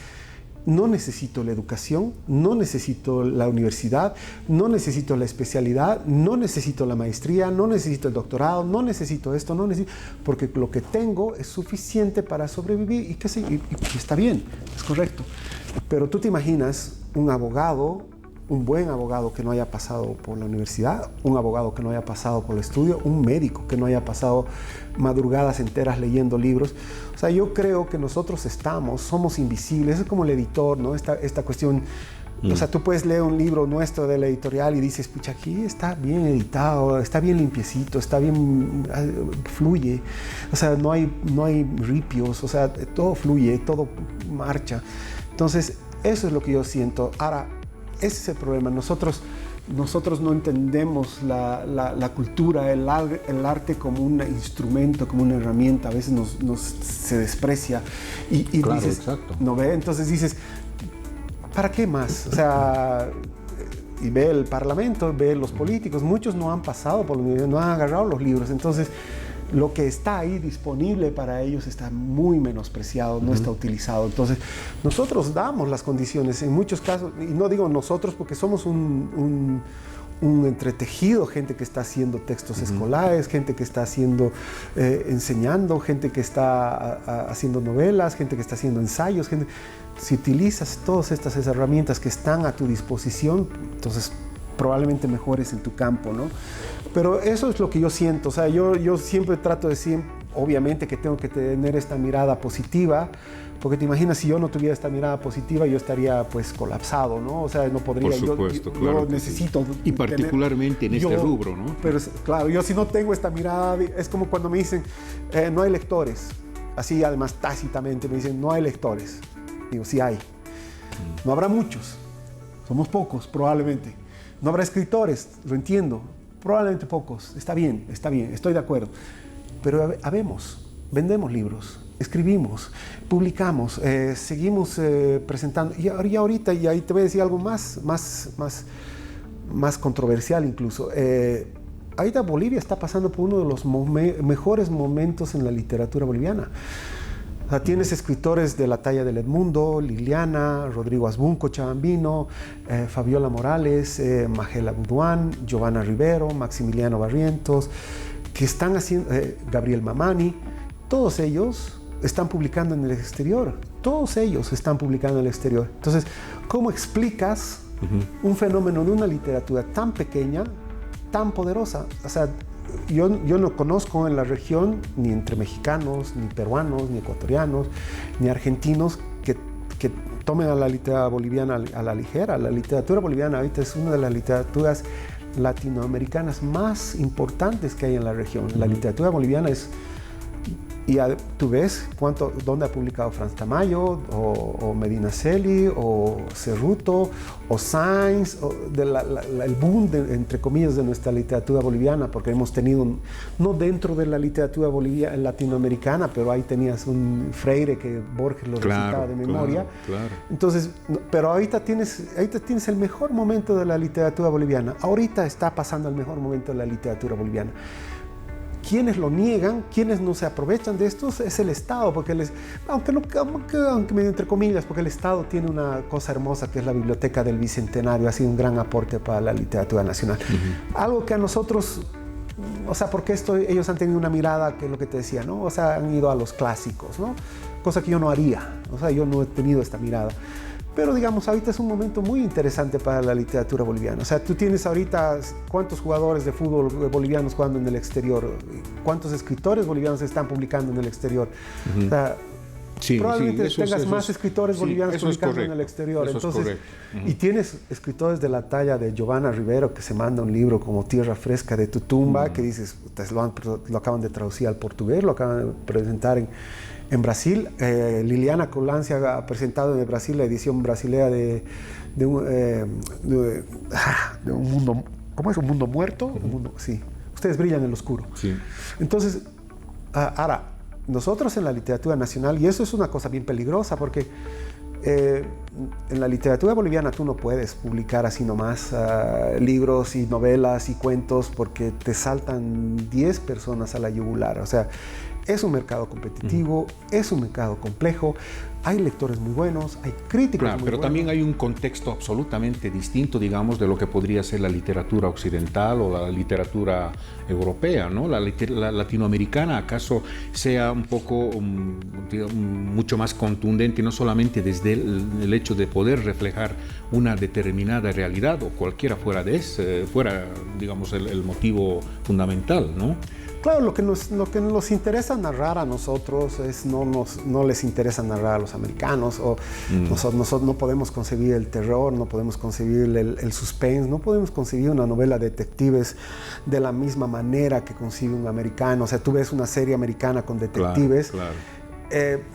no necesito la educación, no necesito la universidad, no necesito la especialidad, no necesito la maestría, no necesito el doctorado, no necesito esto, porque lo que tengo es suficiente para sobrevivir y está bien, es correcto. Pero tú te imaginas un abogado, un buen abogado que no haya pasado por la universidad, un abogado que no haya pasado por el estudio, un médico que no haya pasado madrugadas enteras leyendo libros. O sea, yo creo que nosotros somos invisibles. Es como el editor, ¿no? Esta cuestión. O sea, tú puedes leer un libro nuestro de la editorial y dices, pucha, aquí está bien editado, está bien limpiecito, está bien, fluye. O sea, no hay ripios, o sea, todo fluye, todo marcha. Entonces, eso es lo que yo siento. Ahora, ese es el problema. Nosotros no entendemos la cultura, el arte como un instrumento, como una herramienta. A veces se desprecia y claro, dices, exacto. ¿no ve? Entonces dices, ¿para qué más? O sea, y ve el parlamento, ve los políticos, muchos no han pasado por la universidad, no han agarrado los libros. Entonces, lo que está ahí disponible para ellos está muy menospreciado, no está utilizado. Entonces, nosotros damos las condiciones, en muchos casos, y no digo nosotros porque somos un entretejido, gente que está haciendo textos escolares, gente que está haciendo, enseñando, gente que está haciendo novelas, gente que está haciendo ensayos. Si utilizas todas estas herramientas que están a tu disposición, entonces probablemente mejores en tu campo, ¿no? Pero eso es lo que yo siento. O sea, yo siempre trato de decir, obviamente que tengo que tener esta mirada positiva, porque te imaginas, si yo no tuviera esta mirada positiva, yo estaría pues colapsado, ¿no? O sea, no podría. Por supuesto, claro. Yo necesito. Y particularmente en este rubro, ¿no? Pero claro, yo si no tengo esta mirada, es como cuando me dicen, no hay lectores. Así, además, tácitamente me dicen, no hay lectores. Digo, sí hay. No habrá muchos. Somos pocos, probablemente. No habrá escritores, lo entiendo. Probablemente pocos. Está bien, estoy de acuerdo. Pero habemos, vendemos libros, escribimos, publicamos, seguimos presentando. Y ahorita, y ahí te voy a decir algo más controversial incluso. Ahorita Bolivia está pasando por uno de los mejores momentos en la literatura boliviana. O sea, tienes escritores de la talla del Edmundo, Liliana, Rodrigo Azbunco Chabambino, Fabiola Morales, Magela Buduán, Giovanna Rivero, Maximiliano Barrientos, que están haciendo, Gabriel Mamani. Todos ellos están publicando en el exterior. Todos ellos están publicando en el exterior. Entonces, ¿cómo explicas un fenómeno de una literatura tan pequeña, tan poderosa? O sea, yo no conozco en la región, ni entre mexicanos, ni peruanos, ni ecuatorianos, ni argentinos, que tomen a la literatura boliviana a la ligera. La literatura boliviana ahorita es una de las literaturas latinoamericanas más importantes que hay en la región. La literatura boliviana es... Y tú ves dónde ha publicado Franz Tamayo, o Medina Celi, o Cerruto, o Sainz, el boom, entre comillas, de nuestra literatura boliviana, porque hemos tenido, no dentro de la literatura latinoamericana, pero ahí tenías un Freire que Borges lo recitaba de memoria. Claro. Entonces, pero ahorita tienes el mejor momento de la literatura boliviana. Ahorita está pasando el mejor momento de la literatura boliviana. Quienes lo niegan, quienes no se aprovechan de esto, es el Estado, porque aunque medio entre comillas, porque el Estado tiene una cosa hermosa que es la Biblioteca del Bicentenario, ha sido un gran aporte para la literatura nacional. Algo que a nosotros, o sea, porque ellos han tenido una mirada, que es lo que te decía, ¿no? O sea, han ido a los clásicos, ¿no? Cosa que yo no haría, o sea, yo no he tenido esta mirada. Pero digamos, ahorita es un momento muy interesante para la literatura boliviana. O sea, tú tienes ahorita cuántos jugadores de fútbol bolivianos jugando en el exterior, cuántos escritores bolivianos están publicando en el exterior. O sea, probablemente tengas más escritores bolivianos publicando en el exterior. Entonces, y tienes escritores de la talla de Giovanna Rivero, que se manda un libro como Tierra Fresca de tu tumba, que dices, lo acaban de traducir al portugués, lo acaban de presentar en Brasil. Liliana Colancia ha presentado en el Brasil la edición brasilera de un mundo, ¿cómo es? ¿Un mundo muerto? Un mundo, sí. Ustedes brillan en el oscuro. Sí. Entonces, ahora, nosotros en la literatura nacional, y eso es una cosa bien peligrosa, porque en la literatura boliviana tú no puedes publicar así nomás libros y novelas y cuentos, porque te saltan 10 personas a la yugular. O sea, es un mercado competitivo, es un mercado complejo, hay lectores muy buenos, hay críticos muy buenos. Pero también hay un contexto absolutamente distinto, digamos, de lo que podría ser la literatura occidental o la literatura europea, ¿no? La latinoamericana, acaso sea un poco, mucho más contundente, no solamente desde el hecho de poder reflejar una determinada realidad o cualquiera fuera, digamos, el motivo fundamental, ¿no? Claro, lo que nos interesa narrar a nosotros no les interesa narrar a los americanos, o nosotros no podemos concebir el terror, no podemos concebir el suspense, no podemos concebir una novela de detectives de la misma manera que concibe un americano. O sea, tú ves una serie americana con detectives,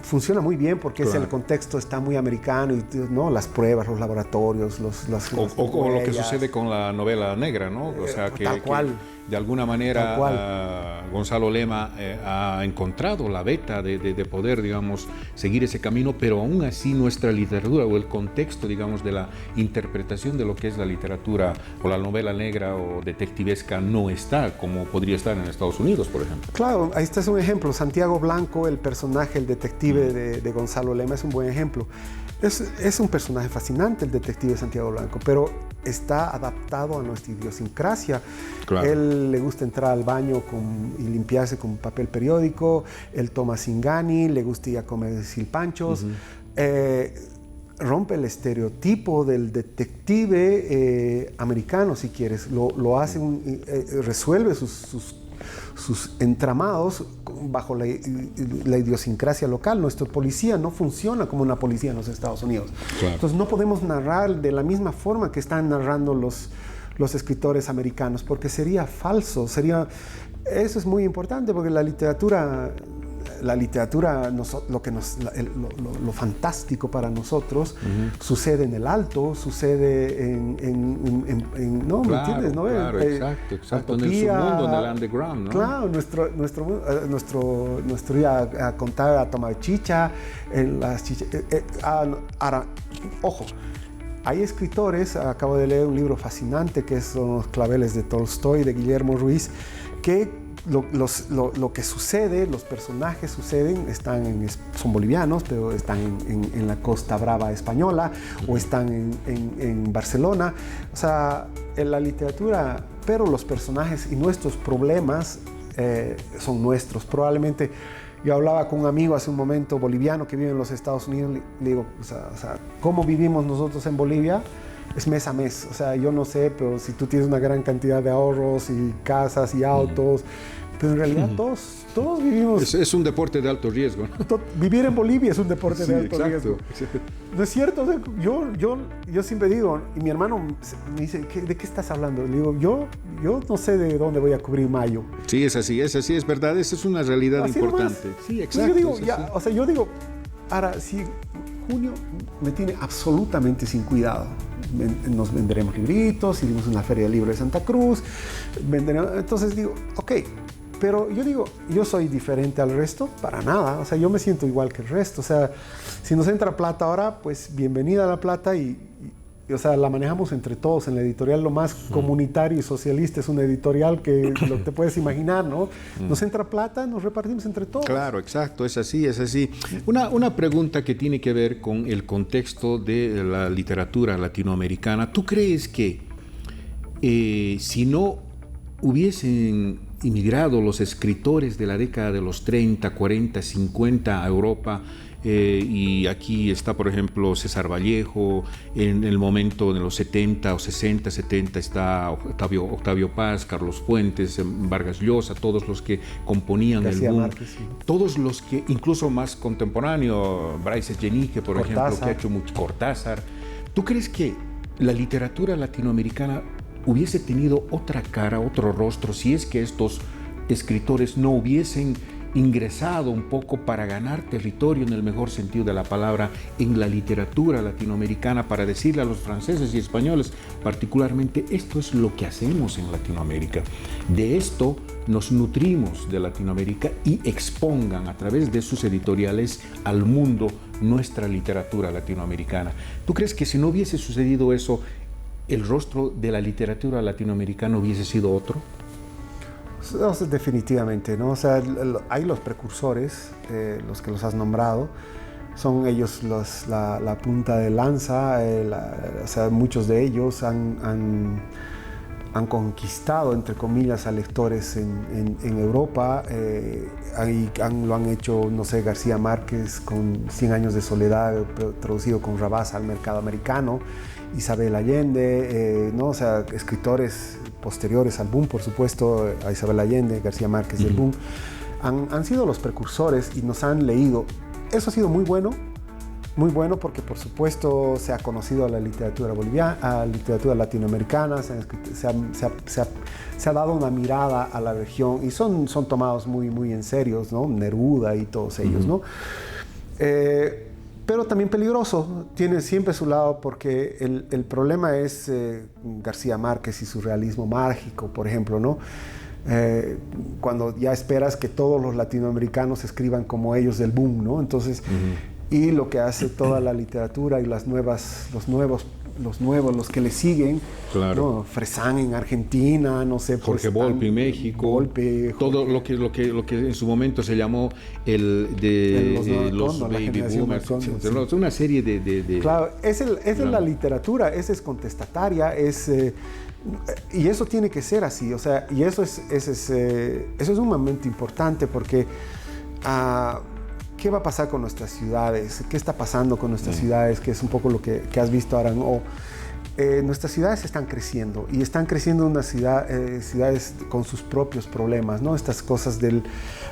funciona muy bien porque el contexto está muy americano, y ¿no? Las pruebas, los laboratorios, o lo que sucede con la novela negra, ¿no? O sea, tal cual. de alguna manera Gonzalo Lema ha encontrado la veta de poder, digamos, seguir ese camino, pero aún así nuestra literatura o el contexto, digamos, de la interpretación de lo que es la literatura o la novela negra o detectivesca no está como podría estar en Estados Unidos, por ejemplo. Claro, ahí está un ejemplo. Santiago Blanco, el personaje, el detective de Gonzalo Lema, es un buen ejemplo. Es un personaje fascinante, el detective Santiago Blanco, pero está adaptado a nuestra idiosincrasia. Claro. Él le gusta entrar al baño y limpiarse con papel periódico, él toma Singani, le gusta ir a comer silpanchos, rompe el estereotipo del detective americano, si quieres, lo hace, resuelve sus entramados bajo la idiosincrasia local. Nuestra policía no funciona como una policía en los Estados Unidos. Claro. Entonces no podemos narrar de la misma forma que están narrando los escritores americanos, porque sería falso. Eso es muy importante, porque la literatura, lo fantástico para nosotros sucede en el alto, sucede ¿no? Claro, ¿me entiendes? ¿No? Claro, exacto. En el submundo, en el underground, ¿no? Claro, nuestro ir a contar, a tomar chicha, en las chichas. Ahora, ojo, hay escritores, acabo de leer un libro fascinante que son Los claveles de Tolstoy, de Guillermo Ruiz, que lo que sucede, los personajes son bolivianos, pero están en la Costa Brava española o están en Barcelona. O sea, en la literatura, pero los personajes y nuestros problemas son nuestros. Probablemente yo hablaba con un amigo hace un momento boliviano que vive en los Estados Unidos, le digo, o sea, ¿cómo vivimos nosotros en Bolivia? Es mes a mes, o sea, yo no sé, pero si tú tienes una gran cantidad de ahorros y casas y autos, pero en realidad todos vivimos... Es un deporte de alto riesgo, ¿no? Vivir en Bolivia es un deporte de alto riesgo. Sí. ¿No es cierto? O sea, yo siempre digo, y mi hermano me dice, ¿de qué estás hablando? Le digo, yo no sé de dónde voy a cubrir mayo. Sí, es así, es verdad, esa es una realidad así importante. Nomás. Sí, exacto. Yo digo, ahora, si junio me tiene absolutamente sin cuidado, nos venderemos libritos, iremos a una feria del libro de Santa Cruz, entonces digo, ok, pero yo digo, yo soy diferente al resto, para nada, o sea, yo me siento igual que el resto, o sea, si nos entra plata ahora, pues bienvenida a la plata y o sea, la manejamos entre todos en la editorial. Lo más comunitario y socialista es una editorial que lo te puedes imaginar, ¿no? Nos entra plata, nos repartimos entre todos. Claro, exacto, es así. Una pregunta que tiene que ver con el contexto de la literatura latinoamericana. ¿Tú crees que si no hubiesen inmigrado los escritores de la década de los 30, 40, 50 a Europa, y aquí está, por ejemplo, César Vallejo, en el momento de los 70 o 60, 70 está Octavio Paz, Carlos Fuentes, Vargas Llosa, todos los que componían García el boom, Márquez, sí. Todos los que, incluso más contemporáneo, Bryce Echenique, por ejemplo, que ha hecho mucho, Cortázar. ¿Tú crees que la literatura latinoamericana hubiese tenido otra cara, otro rostro, si es que estos escritores no hubiesen ingresado un poco para ganar territorio, en el mejor sentido de la palabra, en la literatura latinoamericana, para decirle a los franceses y españoles particularmente, esto es lo que hacemos en Latinoamérica, de esto nos nutrimos de Latinoamérica, y expongan a través de sus editoriales al mundo nuestra literatura latinoamericana? ¿Tú crees que si no hubiese sucedido eso, el rostro de la literatura latinoamericana hubiese sido otro? No, definitivamente, ¿no? O sea, hay los precursores, los que los has nombrado, son ellos la punta de lanza, o sea, muchos de ellos han conquistado, entre comillas, a lectores en Europa, lo han hecho, no sé, García Márquez con 100 años de soledad, traducido con Rabasa al mercado americano, Isabel Allende, ¿no? O sea, escritores posteriores al boom, por supuesto, a Isabel Allende, García Márquez y el boom, han sido los precursores y nos han leído. Eso ha sido muy bueno porque por supuesto se ha conocido a la literatura boliviana, a la literatura latinoamericana, se ha dado una mirada a la región y son tomados muy, muy en serio, ¿no? Neruda y todos ellos, ¿no? pero también peligroso, tiene siempre su lado, porque el problema es García Márquez y su realismo mágico, por ejemplo, ¿no? Cuando ya esperas que todos los latinoamericanos escriban como ellos del boom, ¿no? Entonces, y lo que hace toda la literatura y los que le siguen, claro. ¿no? Fresán en Argentina, no sé, Jorge Volpi en México, Volpi, todo lo que en su momento se llamó los baby boomers, una serie de claro, esa es la literatura, esa es contestataria, y eso tiene que ser así, o sea, y eso es un momento importante, porque ¿qué va a pasar con nuestras ciudades? ¿Qué está pasando con nuestras ciudades? Que es un poco lo que has visto, Aran. Nuestras ciudades están creciendo, y están creciendo unas ciudades con sus propios problemas, ¿no? Estas cosas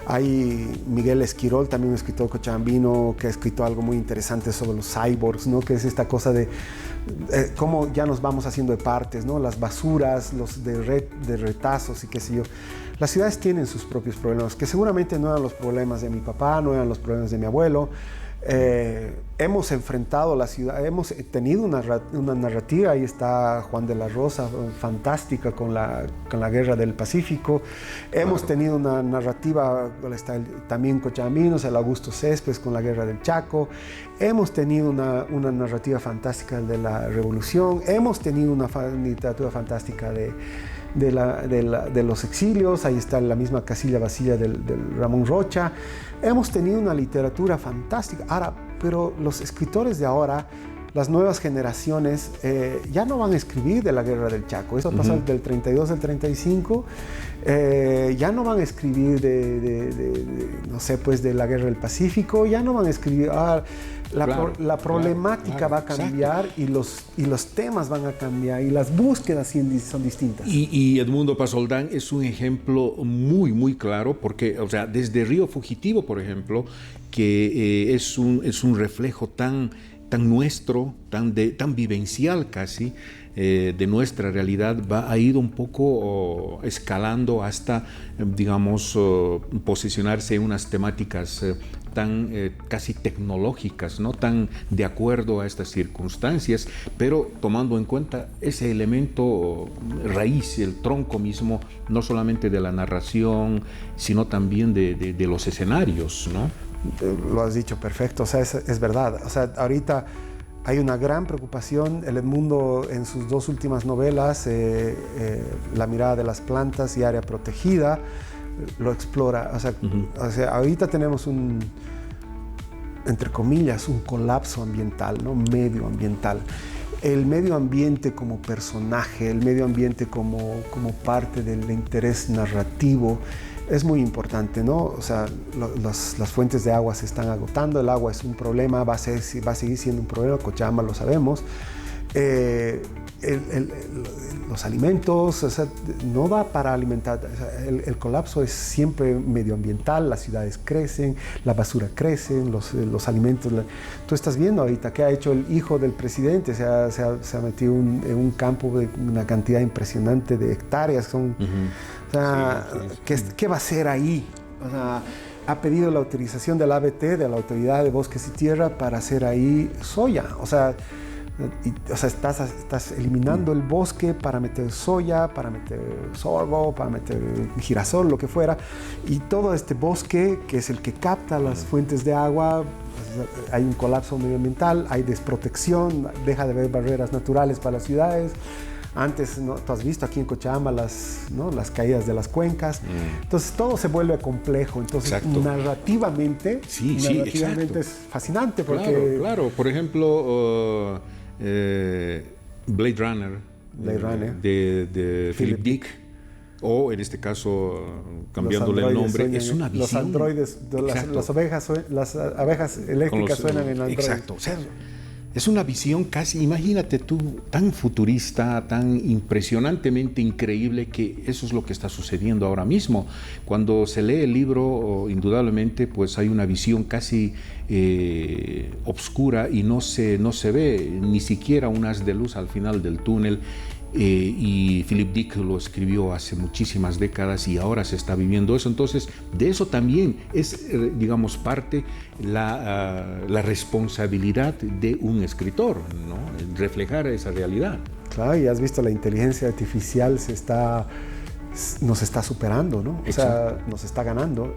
hay Miguel Esquirol, también un escritor cochabambino, que ha escrito algo muy interesante sobre los cyborgs, ¿no? Que es esta cosa de cómo ya nos vamos haciendo de partes, ¿no? Las basuras, los de retazos y qué sé yo. Las ciudades tienen sus propios problemas, que seguramente no eran los problemas de mi papá, no eran los problemas de mi abuelo. Hemos enfrentado la ciudad, hemos tenido una narrativa, ahí está Juan de la Rosa, fantástica, con la Guerra del Pacífico. Hemos tenido una narrativa, está también cochabambinos, el Augusto Céspedes con la Guerra del Chaco. Hemos tenido una narrativa fantástica de la Revolución. Hemos tenido una literatura fantástica de los exilios, ahí está la misma Casilla Vacía del Ramón Rocha. Hemos tenido una literatura fantástica. Ahora, pero los escritores de ahora, las nuevas generaciones, ya no van a escribir de la Guerra del Chaco. Eso pasó del 32 al 35. Ya no van a escribir no sé, pues de la Guerra del Pacífico. Ya no van a escribir... la problemática va a cambiar, y los temas van a cambiar, y las búsquedas son distintas. Y Edmundo Pasoldán es un ejemplo muy, muy claro, porque, o sea, desde Río Fugitivo, por ejemplo, que es un reflejo tan nuestro, tan vivencial casi, de nuestra realidad, ha ido un poco escalando hasta, digamos, posicionarse en unas temáticas tan casi tecnológicas, no tan de acuerdo a estas circunstancias, pero tomando en cuenta ese elemento raíz, el tronco mismo, no solamente de la narración, sino también de los escenarios, ¿no? Lo has dicho perfecto, o sea, es verdad. O sea, ahorita hay una gran preocupación. El Edmundo, en sus dos últimas novelas, La mirada de las plantas y Área protegida, lo explora. O sea, ahorita tenemos entre comillas, un colapso ambiental, ¿no? Medioambiental. El medio ambiente como personaje, el medio ambiente como parte del interés narrativo, es muy importante, ¿no? O sea, las fuentes de agua se están agotando, el agua es un problema, va a seguir siendo un problema, Cochabamba lo sabemos. Los alimentos, o sea, no da para alimentar, o sea, el colapso es siempre medioambiental, las ciudades crecen, la basura crece, los alimentos. Tú estás viendo ahorita qué ha hecho el hijo del presidente, se ha metido en un campo de una cantidad impresionante de hectáreas. O sea, ¿qué va a hacer ahí? O sea, ha pedido la autorización del ABT, de la Autoridad de Bosques y Tierra, para hacer ahí soya. O sea, estás eliminando el bosque para meter soya, para meter sorgo, para meter girasol, lo que fuera. Y todo este bosque, que es el que capta las fuentes de agua, pues, hay un colapso medioambiental, hay desprotección, deja de haber barreras naturales para las ciudades. Antes, ¿no? Tú has visto aquí en Cochabamba las caídas de las cuencas. Entonces todo se vuelve complejo. Entonces narrativamente es fascinante. Porque... Claro. Por ejemplo, Blade Runner de Philip Dick, o en este caso, cambiándole el nombre, es una visión. Los androides, las abejas eléctricas suenan en androides. Exacto. O sea, es una visión casi, imagínate tú, tan futurista, tan impresionantemente increíble, que eso es lo que está sucediendo ahora mismo. Cuando se lee el libro, indudablemente, pues hay una visión casi obscura, y no se ve ni siquiera un haz de luz al final del túnel. y Philip Dick lo escribió hace muchísimas décadas y ahora se está viviendo eso. Entonces, de eso también es, digamos, parte la responsabilidad de un escritor, ¿no? Reflejar esa realidad. Claro, y has visto, la inteligencia artificial nos está superando, ¿no? O sea, nos está ganando.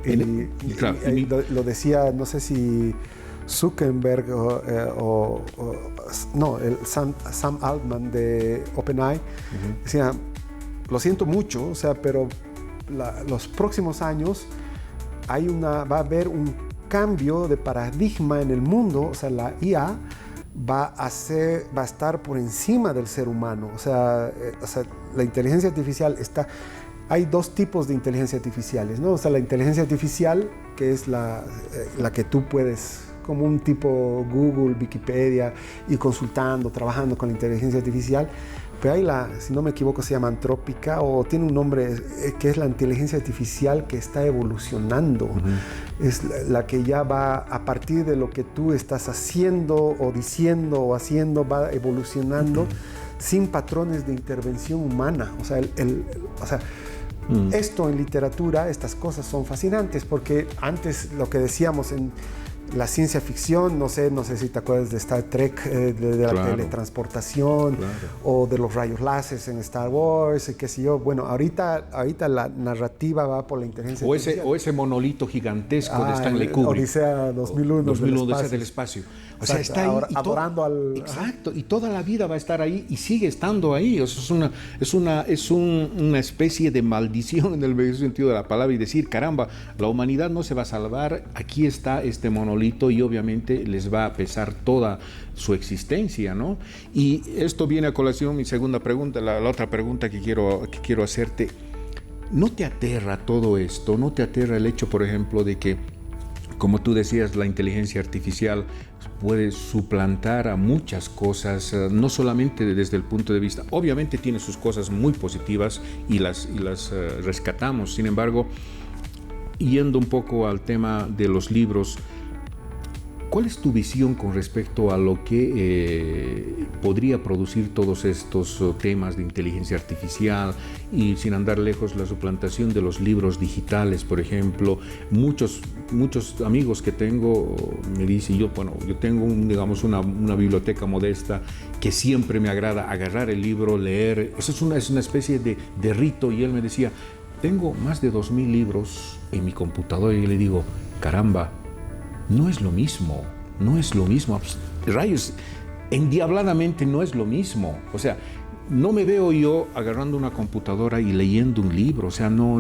Lo decía, no sé si Zuckerberg Sam Altman de OpenAI, decía, lo siento mucho, o sea, pero los próximos años va a haber un cambio de paradigma en el mundo. O sea, la IA va a estar por encima del ser humano. O sea, la inteligencia artificial hay dos tipos de inteligencia artificiales, ¿no? O sea, la inteligencia artificial, que es la que tú puedes, como un tipo Google, Wikipedia, ir consultando, trabajando con la inteligencia artificial. Pero hay si no me equivoco, se llama antrópica, o tiene un nombre, que es la inteligencia artificial que está evolucionando. Es la que ya va, a partir de lo que tú estás haciendo o diciendo o haciendo, va evolucionando sin patrones de intervención humana. O sea, esto en literatura, estas cosas son fascinantes, porque antes lo que decíamos en la ciencia ficción, no sé si te acuerdas de Star Trek, de la teletransportación, o de los rayos láseres en Star Wars, qué sé yo. Bueno, ahorita la narrativa va por la inteligencia artificial. O ese monolito gigantesco de Stanley Kubrick. Odisea 2001 Odisea del espacio. O sea, está ahí adorando al... Exacto, y toda la vida va a estar ahí y sigue estando ahí. O sea, es una especie de maldición en el mejor sentido de la palabra, y decir, caramba, la humanidad no se va a salvar, aquí está este monolito, y obviamente les va a pesar toda su existencia, ¿no? Y esto viene a colación mi segunda pregunta, la otra pregunta que quiero hacerte. ¿No te aterra todo esto? ¿No te aterra el hecho, por ejemplo, de que, como tú decías, la inteligencia artificial puede suplantar a muchas cosas, no solamente desde el punto de vista, obviamente tiene sus cosas muy positivas y las rescatamos? Sin embargo, yendo un poco al tema de los libros, ¿cuál es tu visión con respecto a lo que podría producir todos estos temas de inteligencia artificial? Y sin andar lejos, la suplantación de los libros digitales, por ejemplo. Muchos amigos que tengo me dicen, yo tengo una biblioteca modesta que siempre me agrada agarrar el libro, leer. Eso es una especie de rito. Y él me decía, tengo más de 2,000 libros en mi computadora, y yo le digo, caramba, no es lo mismo. Rayos, endiabladamente no es lo mismo. O sea, no me veo yo agarrando una computadora y leyendo un libro. O sea, no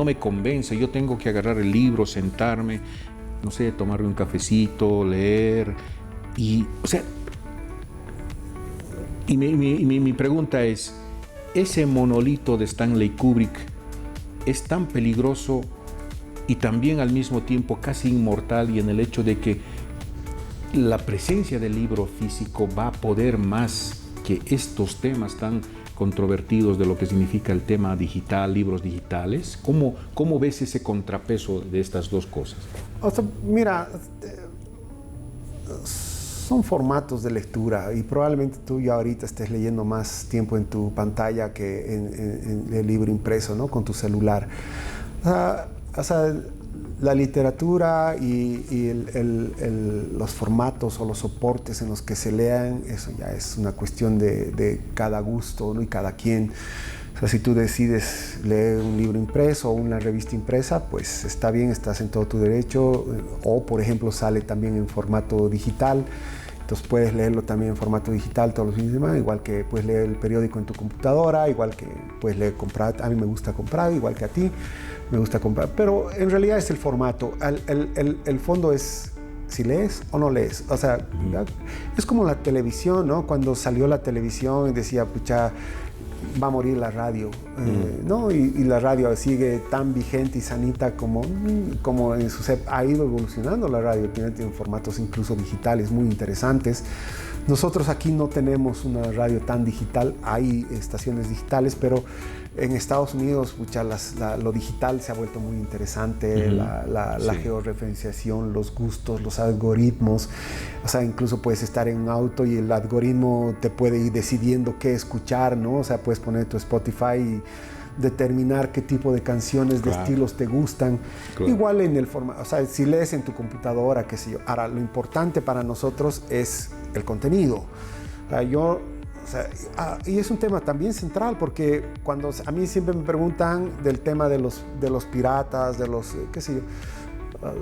me convence. Yo tengo que agarrar el libro, sentarme, no sé, tomarme un cafecito, leer. Y, o sea, mi pregunta es, ¿ese monolito de Stanley Kubrick es tan peligroso y también al mismo tiempo casi inmortal, y en el hecho de que la presencia del libro físico va a poder más que estos temas tan controvertidos de lo que significa el tema digital, libros digitales? ¿Cómo ves ese contrapeso de estas dos cosas? O sea, mira, son formatos de lectura, y probablemente tú ya ahorita estés leyendo más tiempo en tu pantalla que en el libro impreso, ¿no? Con tu celular. O sea, la literatura y los formatos o los soportes en los que se lean, eso ya es una cuestión de cada gusto, ¿no? Y cada quien. O sea, si tú decides leer un libro impreso o una revista impresa, pues está bien, estás en todo tu derecho. O, por ejemplo, sale también en formato digital. Entonces puedes leerlo también en formato digital todos los fines de semana, igual que puedes leer el periódico en tu computadora, igual que puedes comprar. A mí me gusta comprar, igual que a ti me gusta comprar. Pero en realidad es el formato. El fondo es si lees o no lees. O sea, es como la televisión, ¿no? Cuando salió la televisión decía, pucha, va a morir la radio, ¿no? Y la radio sigue tan vigente y sanita como en ha ido evolucionando la radio. Tiene formatos incluso digitales muy interesantes. Nosotros aquí no tenemos una radio tan digital, hay estaciones digitales, pero En Estados Unidos, lo digital se ha vuelto muy interesante, la georreferenciación, los gustos, los algoritmos. O sea, incluso puedes estar en un auto y el algoritmo te puede ir decidiendo qué escuchar, ¿no? O sea, puedes poner tu Spotify y determinar qué tipo de canciones, de estilos te gustan. Claro. Igual en el formato, o sea, si lees en tu computadora, qué sé yo. Ahora, lo importante para nosotros es el contenido. Y es un tema también central, porque cuando a mí siempre me preguntan del tema de los piratas, de los, qué sé yo,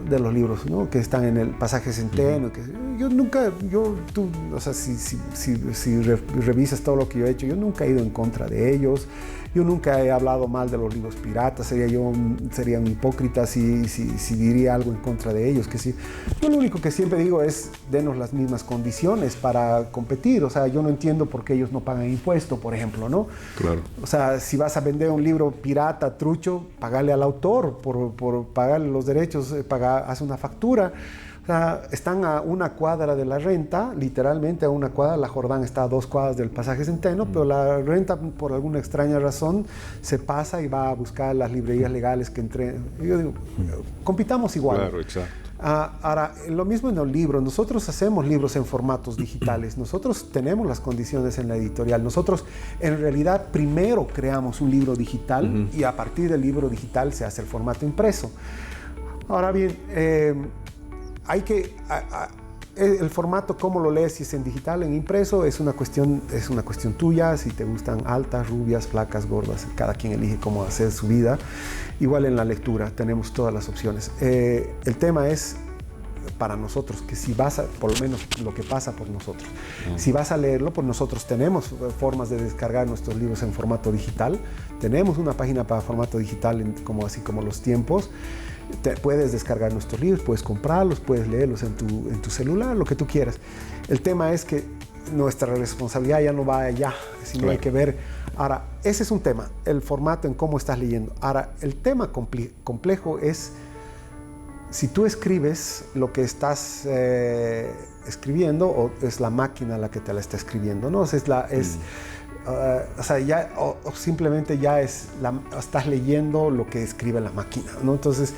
de los libros, ¿no? Que están en el Pasaje Centeno. Si revisas todo lo que yo he hecho, yo nunca he ido en contra de ellos. Yo nunca he hablado mal de los libros piratas, sería un hipócrita si diría algo en contra de ellos. Que sí. Yo lo único que siempre digo es, denos las mismas condiciones para competir. O sea, yo no entiendo por qué ellos no pagan impuesto, por ejemplo, ¿no? Claro. O sea, si vas a vender un libro pirata, trucho, pagale al autor por pagarle los derechos, haz una factura. O sea, están a una cuadra de la renta, literalmente a una cuadra. La Jordán está a 2 cuadras del Pasaje Centeno, pero la renta, por alguna extraña razón, se pasa y va a buscar las librerías legales que entren. Yo digo, compitamos igual. Claro, exacto. Ahora, lo mismo en el libro. Nosotros hacemos libros en formatos digitales. Nosotros tenemos las condiciones en la editorial. Nosotros, en realidad, primero creamos un libro digital y a partir del libro digital se hace el formato impreso. Ahora bien, el formato, cómo lo lees, si es en digital, en impreso, es una cuestión tuya. Si te gustan altas, rubias, flacas, gordas, cada quien elige cómo hacer su vida. Igual en la lectura, tenemos todas las opciones. El tema es para nosotros, que si vas a, por lo menos lo que pasa por nosotros, si vas a leerlo, pues nosotros tenemos formas de descargar nuestros libros en formato digital. Tenemos una página para formato digital, así como Los Tiempos. Puedes descargar nuestros libros, puedes comprarlos, puedes leerlos en tu celular, lo que tú quieras. El tema es que nuestra responsabilidad ya no va allá, sino hay que ver. Ahora, ese es un tema, el formato en cómo estás leyendo. Ahora, el tema complejo es si tú escribes lo que estás escribiendo o es la máquina la que te la está escribiendo, ¿no? O simplemente ya estás leyendo lo que escribe la máquina, ¿no? Entonces,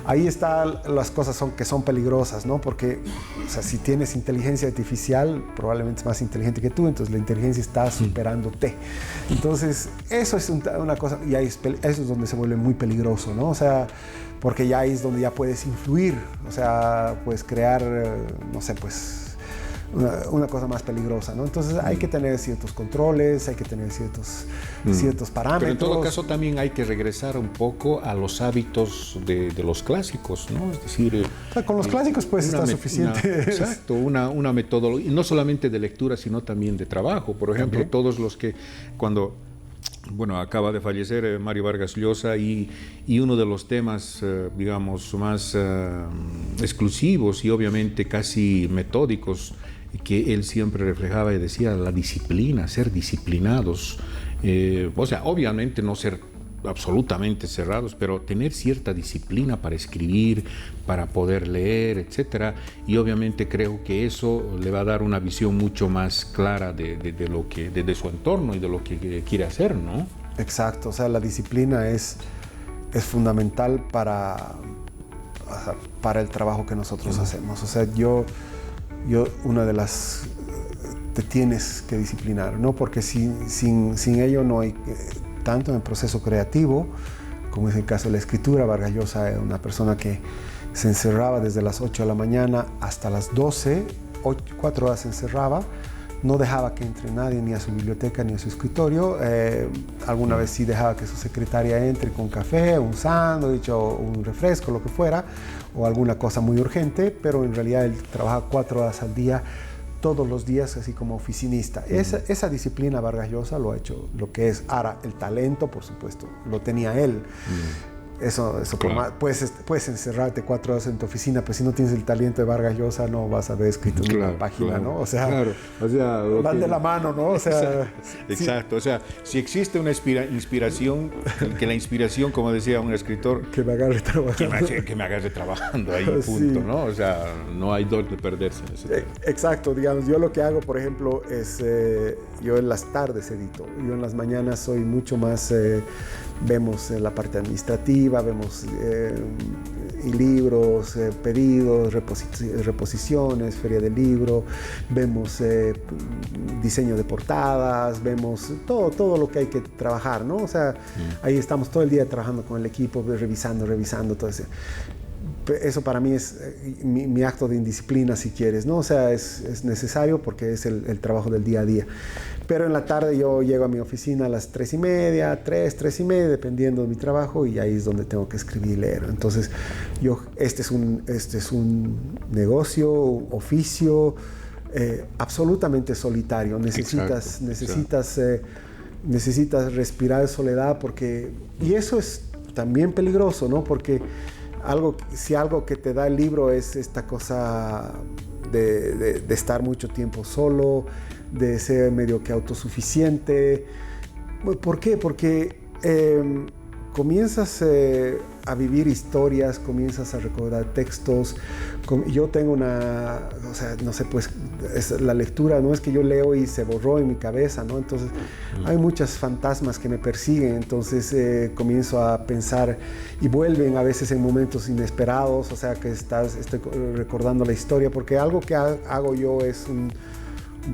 ahí están las cosas que son peligrosas, ¿no? Porque, o sea, si tienes inteligencia artificial, probablemente es más inteligente que tú, entonces la inteligencia está superándote. Entonces, eso es una cosa, y ahí eso es donde se vuelve muy peligroso, ¿no? O sea, porque ya ahí es donde ya puedes influir, o sea, puedes crear, no sé, pues una cosa más peligrosa, ¿no? Entonces hay que tener ciertos controles, hay que tener ciertos parámetros. Pero en todo caso también hay que regresar un poco a los hábitos de los clásicos, ¿no? Es decir, con los clásicos pues está suficiente. Exacto, una metodología, no solamente de lectura, sino también de trabajo. Por ejemplo, todos los que acaba de fallecer Mario Vargas Llosa y uno de los temas, digamos, más exclusivos y obviamente casi metódicos que él siempre reflejaba y decía, la disciplina, ser disciplinados, obviamente no ser absolutamente cerrados, pero tener cierta disciplina para escribir, para poder leer, etcétera. Y obviamente creo que eso le va a dar una visión mucho más clara de su entorno y de lo que quiere hacer, ¿no? Exacto, o sea, la disciplina es fundamental para el trabajo que nosotros hacemos. O sea, una de las te tienes que disciplinar, ¿no? Porque sin ello no hay, tanto en el proceso creativo, como es el caso de la escritura. Vargas Llosa era una persona que se encerraba desde las 8 de la mañana hasta las 12, 4 horas se encerraba, no dejaba que entre nadie ni a su biblioteca ni a su escritorio. Alguna vez sí dejaba que su secretaria entre con café, un sándwich o un refresco, lo que fuera, o alguna cosa muy urgente, pero en realidad él trabajaba 4 horas al día, todos los días, así como oficinista. Esa disciplina Vargas Llosa lo ha hecho lo que es. Ahora, el talento, por supuesto, lo tenía él. Eso Claro. puedes encerrarte 4 horas en tu oficina, pero si no tienes el talento de Vargas Llosa, no vas a haber escrito ni una página, ¿no? O sea, van de la mano, ¿no? O sea, exacto. O sea, si existe una inspiración, que la inspiración, como decía un escritor, que me agarre trabajando. que me agarre trabajando ahí, punto, Sí. ¿no? O sea, no hay dónde perderse en ese tema. Exacto, digamos, yo lo que hago, por ejemplo, es, yo en las tardes edito, yo en las mañanas soy mucho más, vemos la parte administrativa, vemos y libros, pedidos, reposiciones, feria del libro, vemos diseño de portadas, vemos todo lo que hay que trabajar, ¿no? O sea, ahí estamos todo el día trabajando con el equipo, revisando todo eso. Eso para mí es mi acto de indisciplina, si quieres, ¿no? O sea, es necesario porque es el trabajo del día a día. Pero en la tarde yo llego a mi oficina a las 3:30, 3:30, dependiendo de mi trabajo, y ahí es donde tengo que escribir y leer. Entonces, este es un negocio, un oficio absolutamente solitario. Necesitas respirar soledad y eso es también peligroso, ¿no? Porque si algo que te da el libro es esta cosa de estar mucho tiempo solo, de ser medio que autosuficiente. ¿Por qué? Porque comienzas a vivir historias, comienzas a recordar textos. Yo tengo o sea, no sé, pues la lectura no es que yo leo y se borró en mi cabeza, ¿no? Entonces hay muchos fantasmas que me persiguen, entonces comienzo a pensar y vuelven a veces en momentos inesperados, o sea que estoy recordando la historia, porque algo que hago yo es un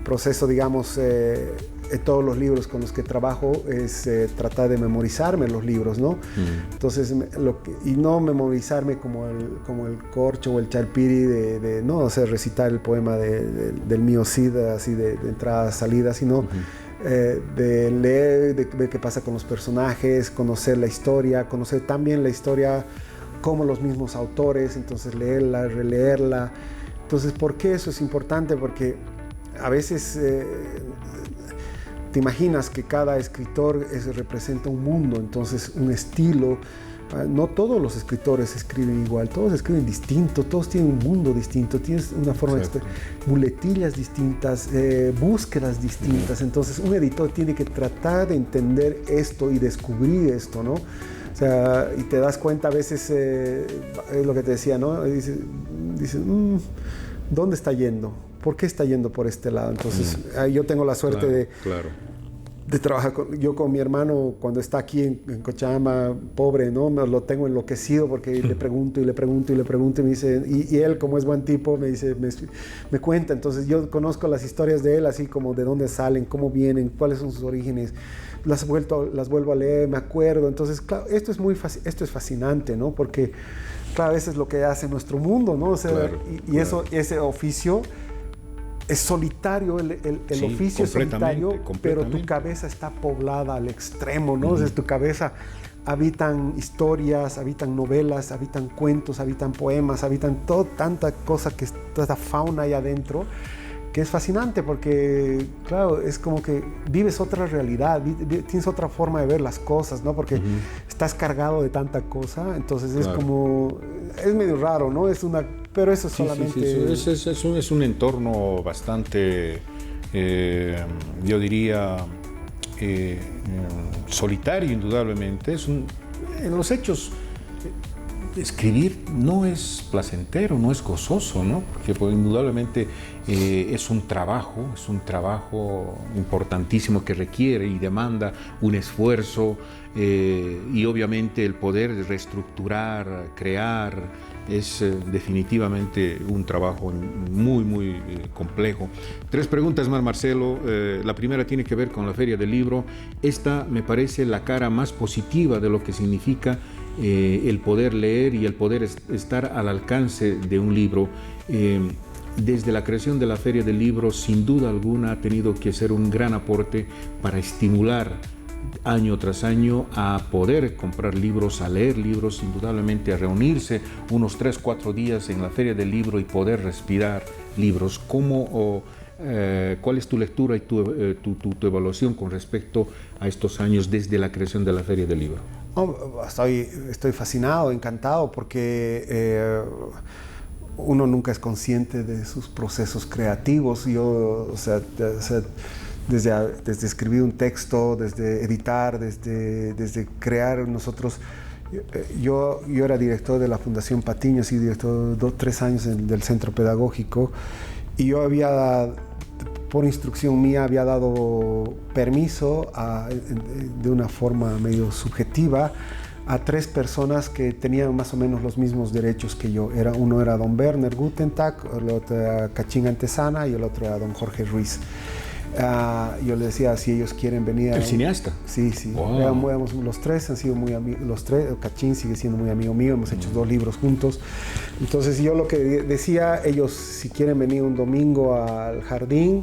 proceso, digamos, todos los libros con los que trabajo es tratar de memorizarme los libros, ¿no? Entonces, y no memorizarme como el corcho o el charpiri de no, o sea, recitar el poema del mío Cid, así de entrada, salida, sino de leer, de ver qué pasa con los personajes, conocer la historia, conocer también la historia como los mismos autores, entonces leerla, releerla. Entonces, ¿por qué eso es importante? Porque a veces te imaginas que cada escritor representa un mundo, entonces un estilo. No todos los escritores escriben igual, todos escriben distinto, todos tienen un mundo distinto, tienes una forma de muletillas distintas, búsquedas distintas. Entonces un editor tiene que tratar de entender esto y descubrir esto, ¿no? O sea, y te das cuenta a veces, es lo que te decía, ¿no? Dices, ¿dónde está yendo? ¿Por qué está yendo por este lado? Entonces, yo tengo la suerte de trabajar yo con mi hermano cuando está aquí en Cochabamba, pobre, ¿no? Lo tengo enloquecido porque le pregunto y me dice, y él, como es buen tipo, me dice, me cuenta. Entonces, yo conozco las historias de él, así como de dónde salen, cómo vienen, cuáles son sus orígenes. Las vuelvo a leer, me acuerdo. Entonces, claro, esto es fascinante, ¿no? Porque, claro, eso es lo que hace nuestro mundo, ¿no? O sea, ese oficio es solitario, el oficio es solitario, pero tu cabeza está poblada al extremo, ¿no? Desde tu cabeza habitan historias, habitan novelas, habitan cuentos, habitan poemas, habitan tanta cosa, toda esta fauna ahí adentro, que es fascinante porque, claro, es como que vives otra realidad, tienes otra forma de ver las cosas, ¿no? Porque estás cargado de tanta cosa, entonces es como, es medio raro, ¿no? Pero eso solamente... Es un entorno bastante, yo diría, solitario, indudablemente. En los hechos, escribir no es placentero, no es gozoso, ¿no? Porque pues, indudablemente es un trabajo importantísimo que requiere y demanda un esfuerzo y obviamente el poder reestructurar, crear, es definitivamente un trabajo muy complejo. 3 preguntas más, Marcelo. La primera tiene que ver con la Feria del Libro. Esta me parece la cara más positiva de lo que significa el poder leer y el poder estar al alcance de un libro. Desde la creación de la Feria del Libro, sin duda alguna, ha tenido que ser un gran aporte para estimular año tras año a poder comprar libros, a leer libros, indudablemente a reunirse unos 3-4 días en la Feria del Libro y poder respirar libros. ¿Cuál es tu lectura y tu evaluación con respecto a estos años desde la creación de la Feria del Libro? Oh, estoy fascinado, encantado, porque uno nunca es consciente de sus procesos creativos. Yo, desde escribir un texto, desde editar, desde crear nosotros. Yo era director de la Fundación Patiño, sí, director 3 años del centro pedagógico, y yo por instrucción mía, había dado permiso de una forma medio subjetiva a 3 personas que tenían más o menos los mismos derechos que yo. Uno era don Werner Gutentag, el otro era Cachín Antesana y el otro era don Jorge Ruiz. Yo le decía, si ellos quieren venir... ¿El cineasta? Sí. Wow. Los 3 han sido muy amigos. Los 3, Cachín sigue siendo muy amigo mío, hemos hecho 2 libros juntos. Entonces yo lo que decía, ellos si quieren venir un domingo al jardín,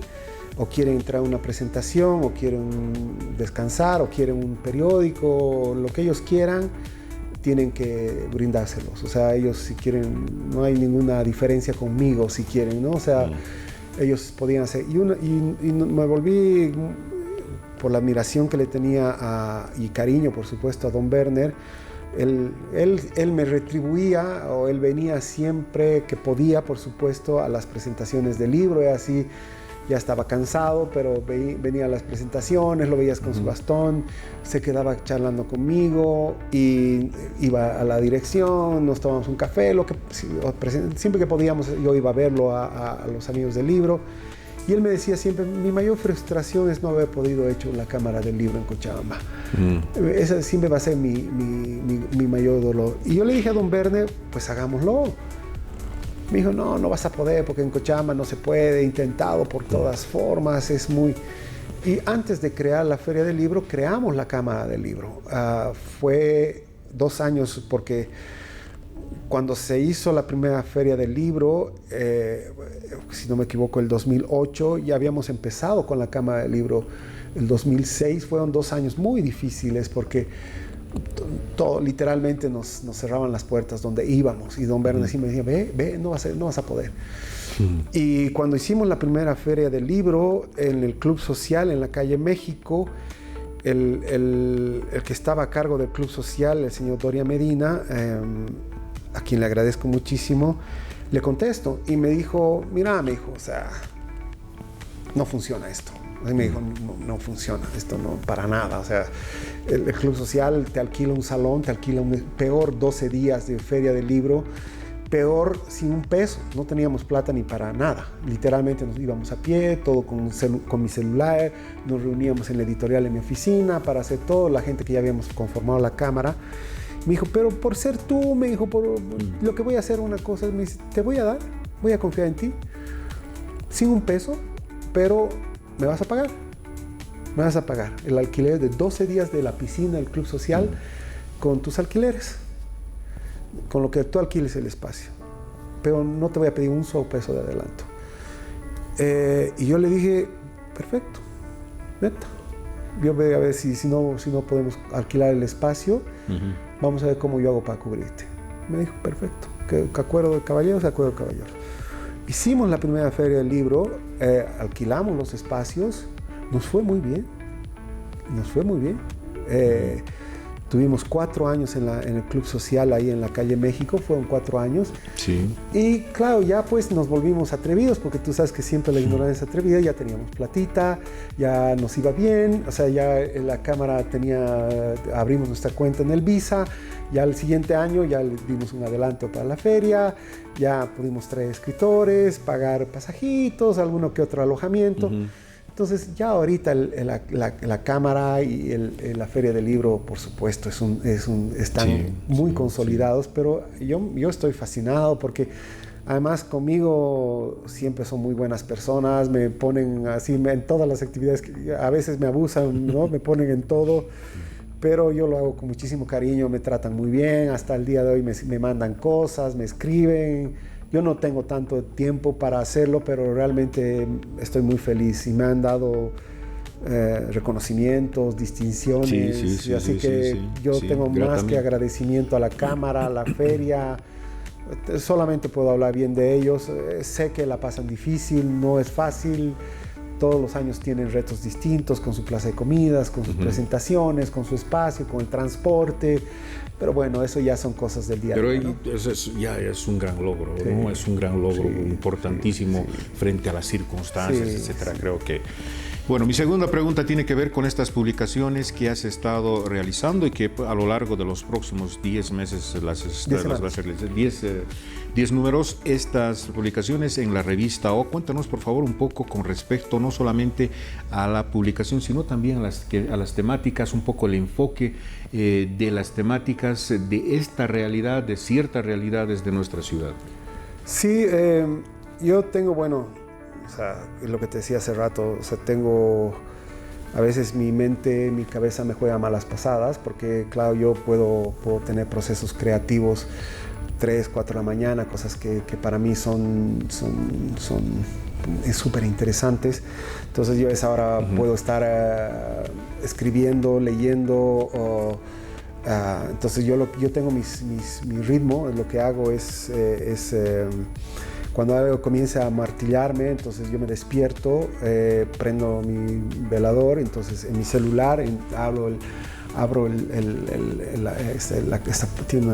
o quieren entrar a una presentación, o quieren descansar, o quieren un periódico, lo que ellos quieran, tienen que brindárselos. O sea, ellos si quieren, no hay ninguna diferencia conmigo si quieren, ¿no? O sea, ellos podían hacer. Y me volví, por la admiración que le tenía y cariño, por supuesto, a don Werner. Él me retribuía, o él venía siempre que podía, por supuesto, a las presentaciones del libro. Y así ya estaba cansado, pero venía a las presentaciones, lo veías con su bastón, se quedaba charlando conmigo y iba a la dirección, nos tomábamos un café, siempre que podíamos yo iba a verlo a los amigos del libro. Y él me decía siempre, mi mayor frustración es no haber podido hecho la cámara del libro en Cochabamba. Ese siempre va a ser mi mayor dolor. Y yo le dije a don Werner, pues hagámoslo. Me dijo, no vas a poder porque en Cochabamba no se puede, he intentado por todas formas, es muy... Y antes de crear la Feria del Libro, creamos la Cámara del Libro. Fue 2 años porque cuando se hizo la primera Feria del Libro, si no me equivoco, el 2008, ya habíamos empezado con la Cámara del Libro. El 2006 fueron 2 años muy difíciles porque... literalmente nos cerraban las puertas donde íbamos, y don Werner sí me decía, ve, no vas a poder. Y cuando hicimos la primera Feria del Libro en el Club Social en la calle México, el que estaba a cargo del Club Social, el señor Doria Medina, a quien le agradezco muchísimo, le contesto y me dijo, mira, o sea, no funciona esto. Y me dijo, no funciona esto, no, para nada. O sea, el Club Social te alquila un salón, te alquila peor 12 días de Feria del Libro, peor sin un peso. No teníamos plata ni para nada. Literalmente nos íbamos a pie, todo con mi celular, nos reuníamos en la editorial en mi oficina para hacer todo, la gente que ya habíamos conformado la cámara. Me dijo, pero por ser tú, me dijo, lo que voy a hacer una cosa, me dice, te voy a confiar en ti, sin un peso, pero... me vas a pagar el alquiler de 12 días de la piscina del Club Social con tus alquileres, con lo que tú alquiles el espacio, pero no te voy a pedir un solo peso de adelanto. Y yo le dije, perfecto, neta, yo voy a ver si no podemos alquilar el espacio, vamos a ver cómo yo hago para cubrirte. Me dijo, perfecto, que acuerdo de caballeros, acuerdo de caballeros. Hicimos la primera Feria del Libro, alquilamos los espacios, nos fue muy bien. Tuvimos 4 años en el Club Social ahí en la calle México, fueron 4 años. Sí. Y claro, ya pues nos volvimos atrevidos, porque tú sabes que siempre la ignorancia es atrevida, ya teníamos platita, ya nos iba bien, o sea, ya la cámara abrimos nuestra cuenta en el Visa, ya el siguiente año ya le dimos un adelanto para la feria, ya pudimos traer escritores, pagar pasajitos, alguno que otro alojamiento. Entonces ya ahorita la cámara y la Feria del Libro, por supuesto, están muy consolidados, pero yo estoy fascinado porque además conmigo siempre son muy buenas personas, me ponen así en todas las actividades, a veces me abusan, ¿no? Me ponen en todo, pero yo lo hago con muchísimo cariño, me tratan muy bien, hasta el día de hoy me mandan cosas, me escriben. Yo no tengo tanto tiempo para hacerlo, pero realmente estoy muy feliz y me han dado reconocimientos, distinciones, así que yo tengo más que agradecimiento a la cámara, a la feria. Solamente puedo hablar bien de ellos. Sé que la pasan difícil, no es fácil, todos los años tienen retos distintos, con su plaza de comidas, con sus presentaciones, con su espacio, con el transporte. Pero bueno, eso ya son cosas del día a día, ¿no? Eso ya es un gran logro, ¿no? Es un gran logro importantísimo frente a las circunstancias, etcétera. Creo que... Bueno, mi segunda pregunta tiene que ver con estas publicaciones que has estado realizando y que a lo largo de los próximos 10 meses las va a ser 10 números, estas publicaciones en la revista O. Cuéntanos, por favor, un poco con respecto no solamente a la publicación, sino también a las temáticas, un poco el enfoque de las temáticas de esta realidad, de ciertas realidades de nuestra ciudad. Sí, yo tengo, bueno... O sea, lo que te decía hace rato, o sea, tengo a veces mi mente, mi cabeza me juega malas pasadas porque, claro, yo puedo tener procesos creativos 3, 4 de la mañana, cosas que para mí son súper interesantes. Entonces yo a esa hora puedo estar escribiendo, leyendo. Entonces yo tengo mi ritmo, lo que hago es cuando algo comienza a martillarme, entonces yo me despierto, prendo mi velador, entonces en mi celular tiene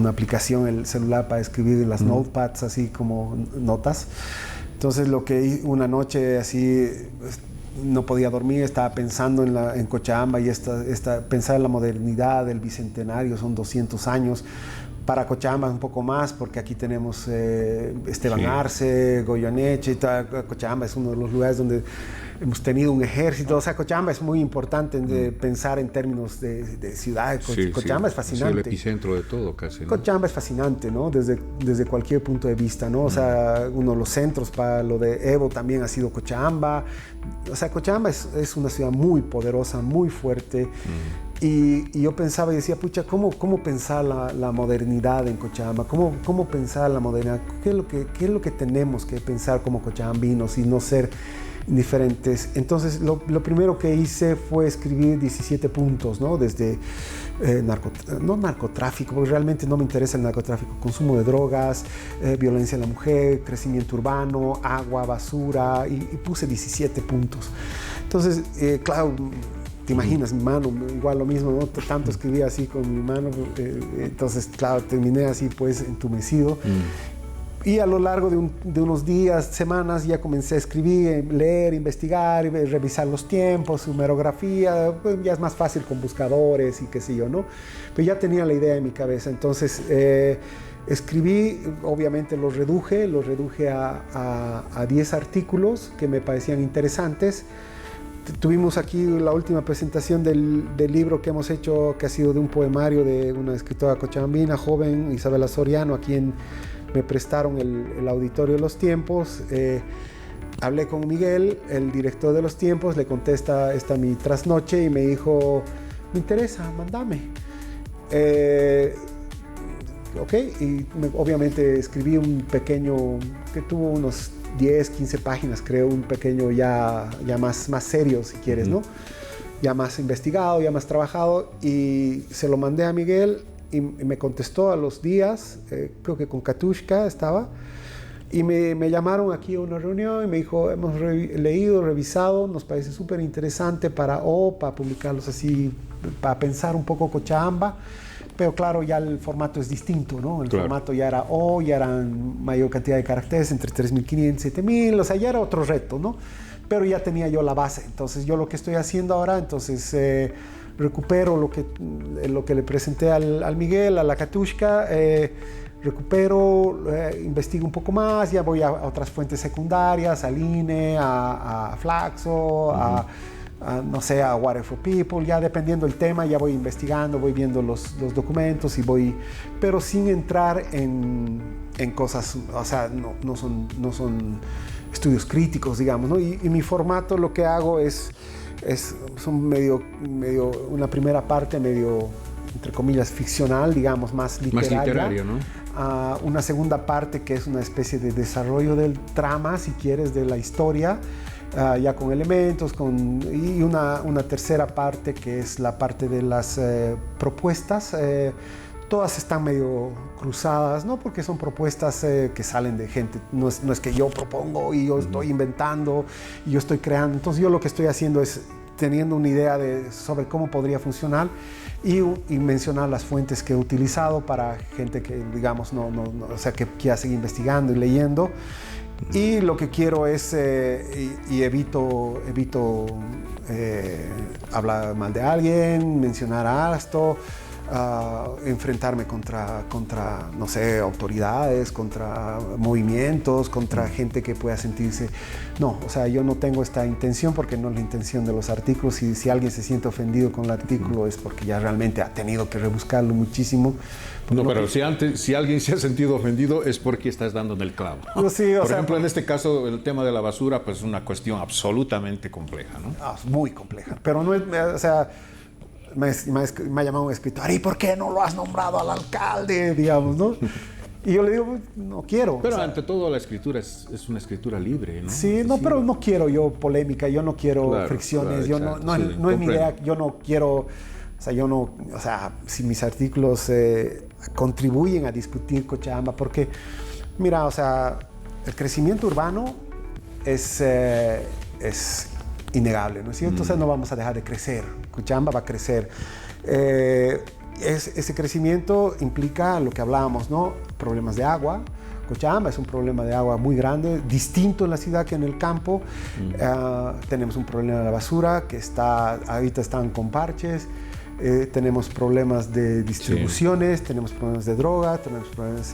una aplicación, el celular para escribir en las notepads, así como notas. Entonces lo que una noche así no podía dormir, estaba pensando en Cochabamba y pensar en la modernidad del Bicentenario, son 200 años. Para Cochabamba un poco más, porque aquí tenemos Esteban Arce, Goyeneche y tal. Cochabamba es uno de los lugares donde hemos tenido un ejército. O sea, Cochabamba es muy importante pensar en términos de ciudad. Cochabamba es fascinante. Es el epicentro de todo casi, ¿no? Cochabamba es fascinante, ¿no? Desde cualquier punto de vista, ¿no? O sea, uno de los centros para lo de Evo también ha sido Cochabamba. O sea, Cochabamba es una ciudad muy poderosa, muy fuerte. Y yo pensaba y decía, pucha, ¿cómo pensar la modernidad en Cochabamba? ¿Cómo pensar la modernidad? ¿Qué es lo que tenemos que pensar como cochabambinos y no ser indiferentes? Entonces, lo primero que hice fue escribir 17 puntos, ¿no? Desde no narcotráfico, porque realmente no me interesa el narcotráfico, consumo de drogas, violencia en la mujer, crecimiento urbano, agua, basura, y puse 17 puntos. Entonces, claro, te imaginas, mi mano, igual lo mismo, ¿no? Tanto escribí así con mi mano, entonces, claro, terminé así, pues, entumecido. Y a lo largo de unos días, semanas, ya comencé a escribir, leer, investigar, revisar los tiempos, numerografía, pues ya es más fácil con buscadores y qué sé yo, ¿no? Pero ya tenía la idea en mi cabeza, entonces escribí, obviamente los reduje a 10 artículos que me parecían interesantes. Tuvimos aquí la última presentación del libro que hemos hecho, que ha sido de un poemario de una escritora cochabambina, joven, Isabela Soriano, a quien me prestaron el auditorio de Los Tiempos. Hablé con Miguel, el director de Los Tiempos, le contesta esta mi trasnoche y me dijo, me interesa, mándame. Ok, y obviamente escribí un pequeño, que tuvo unos 10, 15 páginas, creo, un pequeño ya más serio, si quieres, ¿no? Ya más investigado, ya más trabajado, y se lo mandé a Miguel y me contestó a los días, creo que con Katushka estaba, y me llamaron aquí a una reunión y me dijo, hemos leído, revisado, nos parece súper interesante para publicarlos así, para pensar un poco Cochabamba. Pero claro, ya el formato es distinto, ¿no? El formato ya era ya eran mayor cantidad de caracteres, entre 3.500 y 7.000, o sea, ya era otro reto, ¿no? Pero ya tenía yo la base. Entonces, yo lo que estoy haciendo ahora, entonces recupero lo que le presenté al Miguel, a la Katushka, recupero, investigo un poco más, ya voy a otras fuentes secundarias, al INE, a Flaxo, no sé, a Water for People, ya dependiendo del tema, ya voy investigando, voy viendo los documentos pero sin entrar en cosas, o sea, no son estudios críticos, digamos, ¿no? Y mi formato, lo que hago son medio una primera parte medio, entre comillas, ficcional, digamos, más literaria, ¿no? Una segunda parte que es una especie de desarrollo del trama, si quieres, de la historia, ya con elementos, y una tercera parte que es la parte de las propuestas, todas están medio cruzadas, ¿no? Porque son propuestas que salen de gente, no es que yo propongo y yo estoy inventando y yo estoy creando. Entonces yo lo que estoy haciendo es teniendo una idea sobre cómo podría funcionar y mencionar las fuentes que he utilizado para gente que, digamos, o sea, que quiera seguir investigando y leyendo. Y lo que quiero es, y evito hablar mal de alguien, mencionar a esto, enfrentarme contra, no sé, autoridades, contra movimientos, contra gente que pueda sentirse... No, o sea, yo no tengo esta intención porque no es la intención de los artículos, y si alguien se siente ofendido con el artículo es porque ya realmente ha tenido que rebuscarlo muchísimo. No, pero si alguien se ha sentido ofendido es porque estás dando en el clavo. No, sí, Por ejemplo, en este caso, el tema de la basura, pues es una cuestión absolutamente compleja, ¿no? Muy compleja, pero no es, o sea... Me ha llamado un escritor, ¿y por qué no lo has nombrado al alcalde? Digamos, ¿no? Y yo le digo, no quiero. Pero ante todo la escritura es una escritura libre, ¿no? Sí, no, pero no quiero yo polémica, yo no quiero fricciones, yo no es mi idea, yo no quiero, o sea, si mis artículos contribuyen a discutir Cochabamba, porque, mira, o sea, el crecimiento urbano es innegable, ¿no es cierto? Entonces no vamos a dejar de crecer, Cochabamba va a crecer. Ese crecimiento implica lo que hablábamos, ¿no? Problemas de agua. Cochabamba es un problema de agua muy grande, distinto en la ciudad que en el campo. Tenemos un problema de la basura que ahorita están con parches. Tenemos problemas de distribuciones, tenemos problemas de droga, tenemos problemas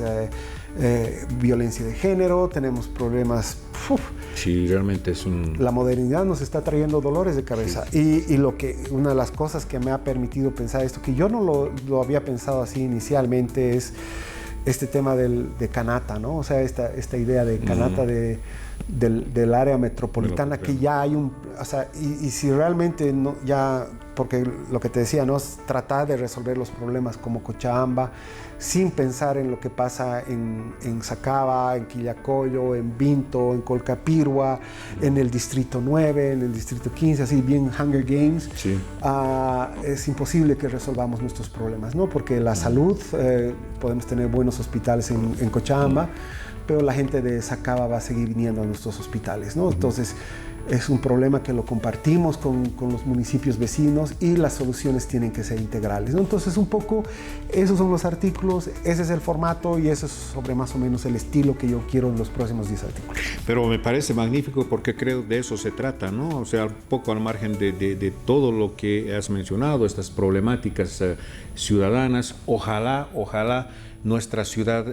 de violencia de género, tenemos problemas... Sí, realmente es La modernidad nos está trayendo dolores de cabeza. Sí. Y una de las cosas que me ha permitido pensar esto, que yo no lo había pensado así inicialmente, es este tema de Canata, ¿no? O sea, esta idea de Canata del área metropolitana, que ya hay un... O sea, y si realmente no, ya... Porque lo que te decía, ¿no? Es tratar de resolver los problemas como Cochabamba, sin pensar en lo que pasa en Sacaba, en Quillacollo, en Vinto, en Colcapirua, en el Distrito 9, en el Distrito 15, así bien Hunger Games. Sí. Es imposible que resolvamos nuestros problemas, ¿no? Porque la salud, podemos tener buenos hospitales en Cochabamba, pero la gente de Sacaba va a seguir viniendo a nuestros hospitales, ¿no? Entonces, es un problema que lo compartimos con los municipios vecinos y las soluciones tienen que ser integrales, ¿no? Entonces, un poco, esos son los artículos, ese es el formato y eso es sobre más o menos el estilo que yo quiero en los próximos 10 artículos. Pero me parece magnífico porque creo de eso se trata, ¿no? O sea, un poco al margen de todo lo que has mencionado, estas problemáticas ciudadanas, ojalá nuestra ciudad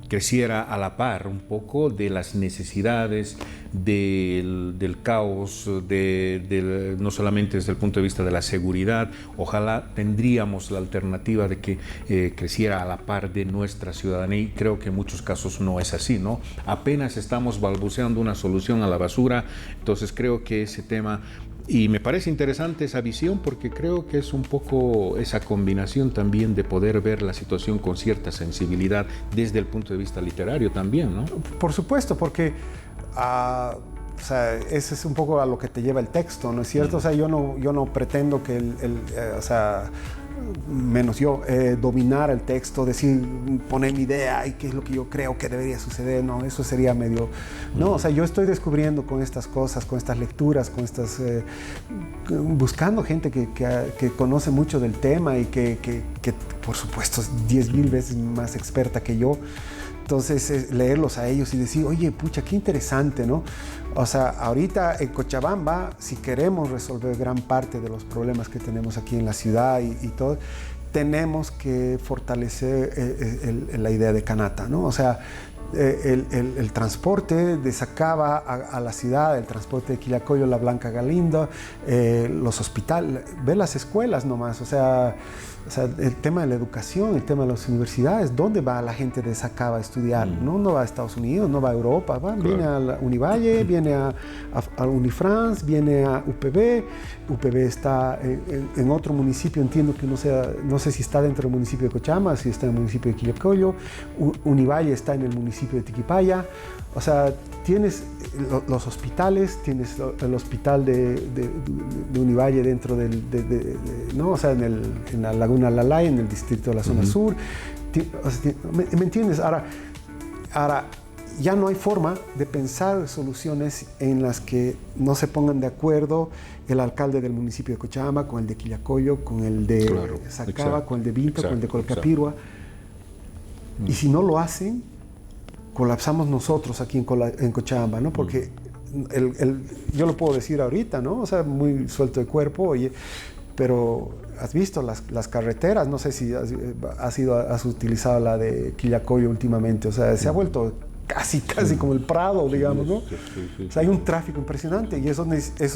creciera a la par un poco de las necesidades, del caos, no solamente desde el punto de vista de la seguridad. Ojalá tendríamos la alternativa de que creciera a la par de nuestra ciudadanía, y creo que en muchos casos no es así, ¿no? Apenas estamos balbuceando una solución a la basura, entonces creo que ese tema... Y me parece interesante esa visión porque creo que es un poco esa combinación también de poder ver la situación con cierta sensibilidad desde el punto de vista literario también, ¿no? Por supuesto, porque o sea, ese es un poco a lo que te lleva el texto, ¿no es cierto? O sea, yo no pretendo que o sea, menos yo, dominar el texto, decir, poner mi idea y qué es lo que yo creo que debería suceder, no, eso sería medio... No, o sea, yo estoy descubriendo con estas cosas, con estas lecturas, con estas... buscando gente que conoce mucho del tema y que por supuesto, es 10.000 veces más experta que yo. Entonces, leerlos a ellos y decir, oye, pucha, qué interesante, ¿no? O sea, ahorita en Cochabamba, si queremos resolver gran parte de los problemas que tenemos aquí en la ciudad y todo, tenemos que fortalecer la idea de Canata, ¿no? O sea, el transporte de Sacaba a la ciudad, el transporte de Quillacollo, la Blanca Galindo, los hospitales, ver las escuelas nomás, o sea, el tema de la educación, el tema de las universidades, ¿dónde va la gente de Sacaba a estudiar? No va a Estados Unidos, no va a Europa, viene a la Univalle, viene a Unifrance, viene a UPB. UPB está en otro municipio, entiendo que no sé si está dentro del municipio de Cochabamba, si está en el municipio de Quillacollo. Univalle está en el municipio de Tiquipaya. O sea, tienes los hospitales, tienes el hospital de Univalle dentro ¿no? O sea, en la laguna una Lalay en el distrito de la zona sur. ¿Me entiendes? Ahora, ya no hay forma de pensar soluciones en las que no se pongan de acuerdo el alcalde del municipio de Cochabamba con el de Quillacollo, con el de Sacaba, con el de Vinto, con el de Colcapirua. Y si no lo hacen, colapsamos nosotros aquí en Cochabamba, ¿no? Porque yo lo puedo decir ahorita, ¿no? O sea, muy suelto de cuerpo, oye, pero has visto las carreteras, no sé si has utilizado la de Quillacollo últimamente, o sea, se ha vuelto casi como el Prado, digamos, ¿no? Sí. O sea, hay un tráfico impresionante y eso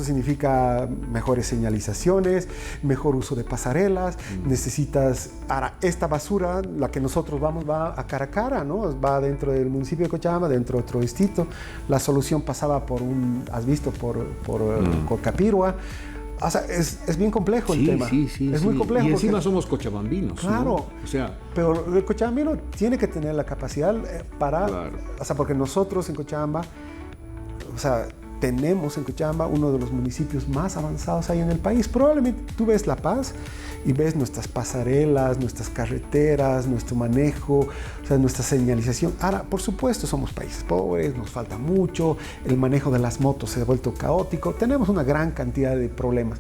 significa mejores señalizaciones, mejor uso de pasarelas, necesitas... Ahora, esta basura, la que nosotros va a cara, ¿no? Va dentro del municipio de Cochabamba, dentro de otro distrito. La solución pasaba por por Colcapirua. O sea, es bien complejo el tema. Es muy complejo. Y encima somos cochabambinos. Claro. ¿No? O sea, pero el cochabambino tiene que tener la capacidad para... Claro. O sea, porque nosotros en Cochabamba, o sea, tenemos en Cochabamba uno de los municipios más avanzados ahí en el país. Probablemente tú ves La Paz y ves nuestras pasarelas, nuestras carreteras, nuestro manejo, o sea, nuestra señalización. Ahora, por supuesto, somos países pobres, nos falta mucho, el manejo de las motos se ha vuelto caótico, tenemos una gran cantidad de problemas.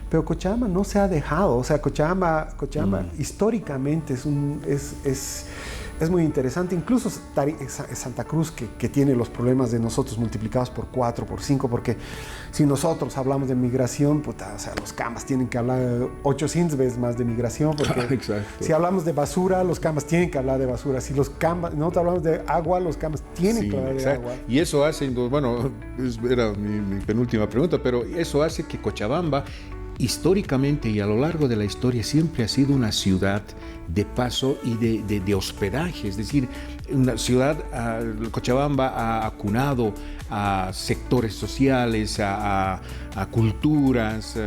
Pero Cochabamba no se ha dejado, o sea, Cochabamba históricamente es muy interesante. Incluso Santa Cruz, que tiene los problemas de nosotros multiplicados por 4, por 5, porque si nosotros hablamos de migración, puta, o sea, los camas tienen que hablar 800 veces más de migración, porque si hablamos de basura, los camas tienen que hablar de basura. Si nosotros hablamos de agua, los camas tienen que hablar de agua. Y eso hace, bueno, era mi penúltima pregunta, pero eso hace que Cochabamba históricamente y a lo largo de la historia siempre ha sido una ciudad de paso y de hospedaje, es decir, una ciudad, Cochabamba ha acunado a sectores sociales, a culturas,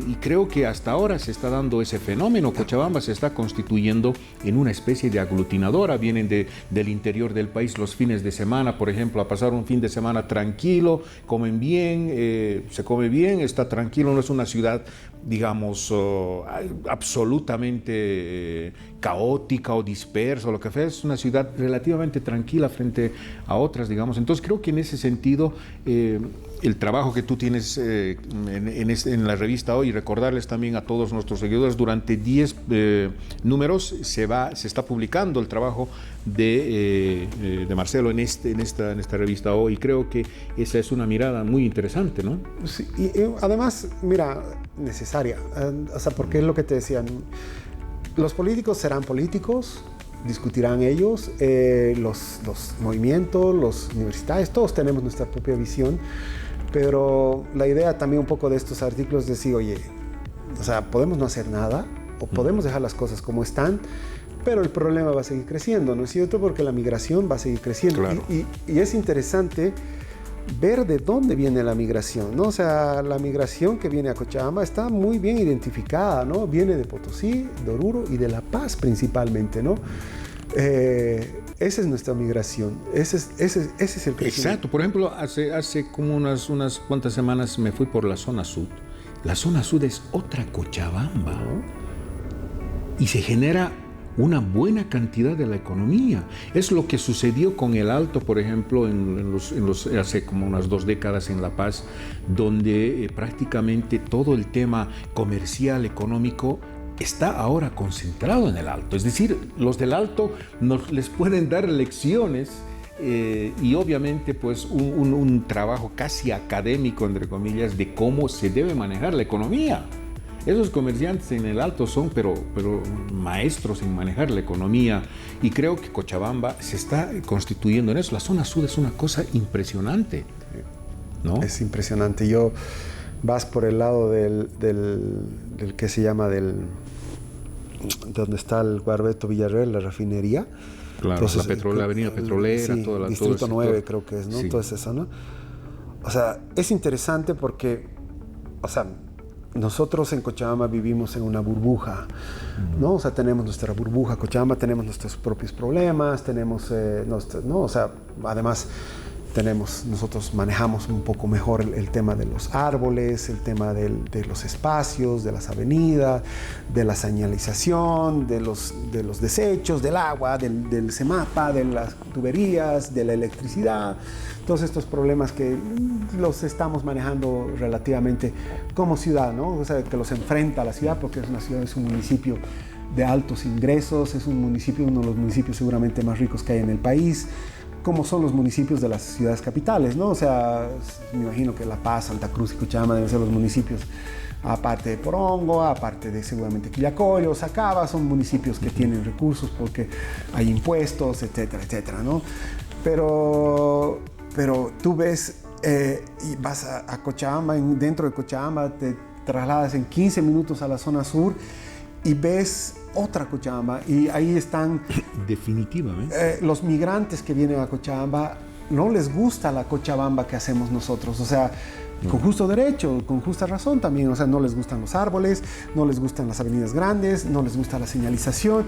y creo que hasta ahora se está dando ese fenómeno. Cochabamba se está constituyendo en una especie de aglutinadora. Vienen del interior del país los fines de semana, por ejemplo, a pasar un fin de semana tranquilo, comen bien, se come bien, está tranquilo, no es una ciudad, digamos, absolutamente caótica o dispersa o lo que sea, es una ciudad relativamente tranquila frente a otras, digamos. Entonces creo que en ese sentido el trabajo que tú tienes en la revista hoy, recordarles también a todos nuestros seguidores, durante 10 números se está publicando el trabajo de Marcelo en esta revista hoy. Creo que esa es una mirada muy interesante, ¿no? Sí, y además, mira, necesaria, o sea, porque es lo que te decían, los políticos serán políticos, discutirán ellos, los movimientos, los universitarios, todos tenemos nuestra propia visión, pero la idea también un poco de estos artículos es decir, oye, o sea, podemos no hacer nada o podemos dejar las cosas como están, pero el problema va a seguir creciendo, ¿no es cierto? Porque la migración va a seguir creciendo. Claro. Y es interesante ver de dónde viene la migración, ¿no? O sea, la migración que viene a Cochabamba está muy bien identificada, ¿no? Viene de Potosí, de Oruro y de La Paz principalmente, ¿no? Esa es nuestra migración, ese es el crecimiento. Exacto, por ejemplo, hace como unas cuantas semanas me fui por la zona sur. La zona sur es otra Cochabamba, ¿no? Y se genera una buena cantidad de la economía. Es lo que sucedió con el Alto, por ejemplo, hace como unas 2 décadas en La Paz, donde prácticamente todo el tema comercial, económico, está ahora concentrado en el Alto. Es decir, los del Alto les pueden dar lecciones y obviamente pues un trabajo casi académico, entre comillas, de cómo se debe manejar la economía. Esos comerciantes en el Alto son pero maestros en manejar la economía, y creo que Cochabamba se está constituyendo en eso. La zona sur es una cosa impresionante, ¿no? Es impresionante. Vas por el lado del que se llama donde está el Guarbeto Villarreal, la refinería. Claro, entonces, la avenida petrolera, sí, toda la Distrito 9 creo que es, ¿no? Sí. Toda esa zona. O sea, es interesante porque, o sea, nosotros en Cochabamba vivimos en una burbuja, ¿no? O sea, tenemos nuestra burbuja Cochabamba, tenemos nuestros propios problemas, tenemos, ¿no? O sea, además, nosotros manejamos un poco mejor el tema de los árboles, el tema de los espacios, de las avenidas, de la señalización, de los desechos, del agua, del CEMAPA, de las tuberías, de la electricidad. Todos estos problemas que los estamos manejando relativamente como ciudad, ¿no? O sea, que los enfrenta a la ciudad, porque es una ciudad, es un municipio de altos ingresos, es un municipio, uno de los municipios seguramente más ricos que hay en el país, como son los municipios de las ciudades capitales, ¿no? O sea, me imagino que La Paz, Santa Cruz y Cochabamba deben ser los municipios, aparte de Porongo, aparte de seguramente Quillacollo, Sacaba, son municipios que tienen recursos porque hay impuestos, etcétera, etcétera, ¿no? Pero tú ves y vas a Cochabamba, dentro de Cochabamba te trasladas en 15 minutos a la zona sur y ves otra Cochabamba, y ahí están definitivamente los migrantes que vienen a Cochabamba. No les gusta la Cochabamba que hacemos nosotros, o sea, con justo derecho, con justa razón también. O sea, no les gustan los árboles, no les gustan las avenidas grandes, no les gusta la señalización,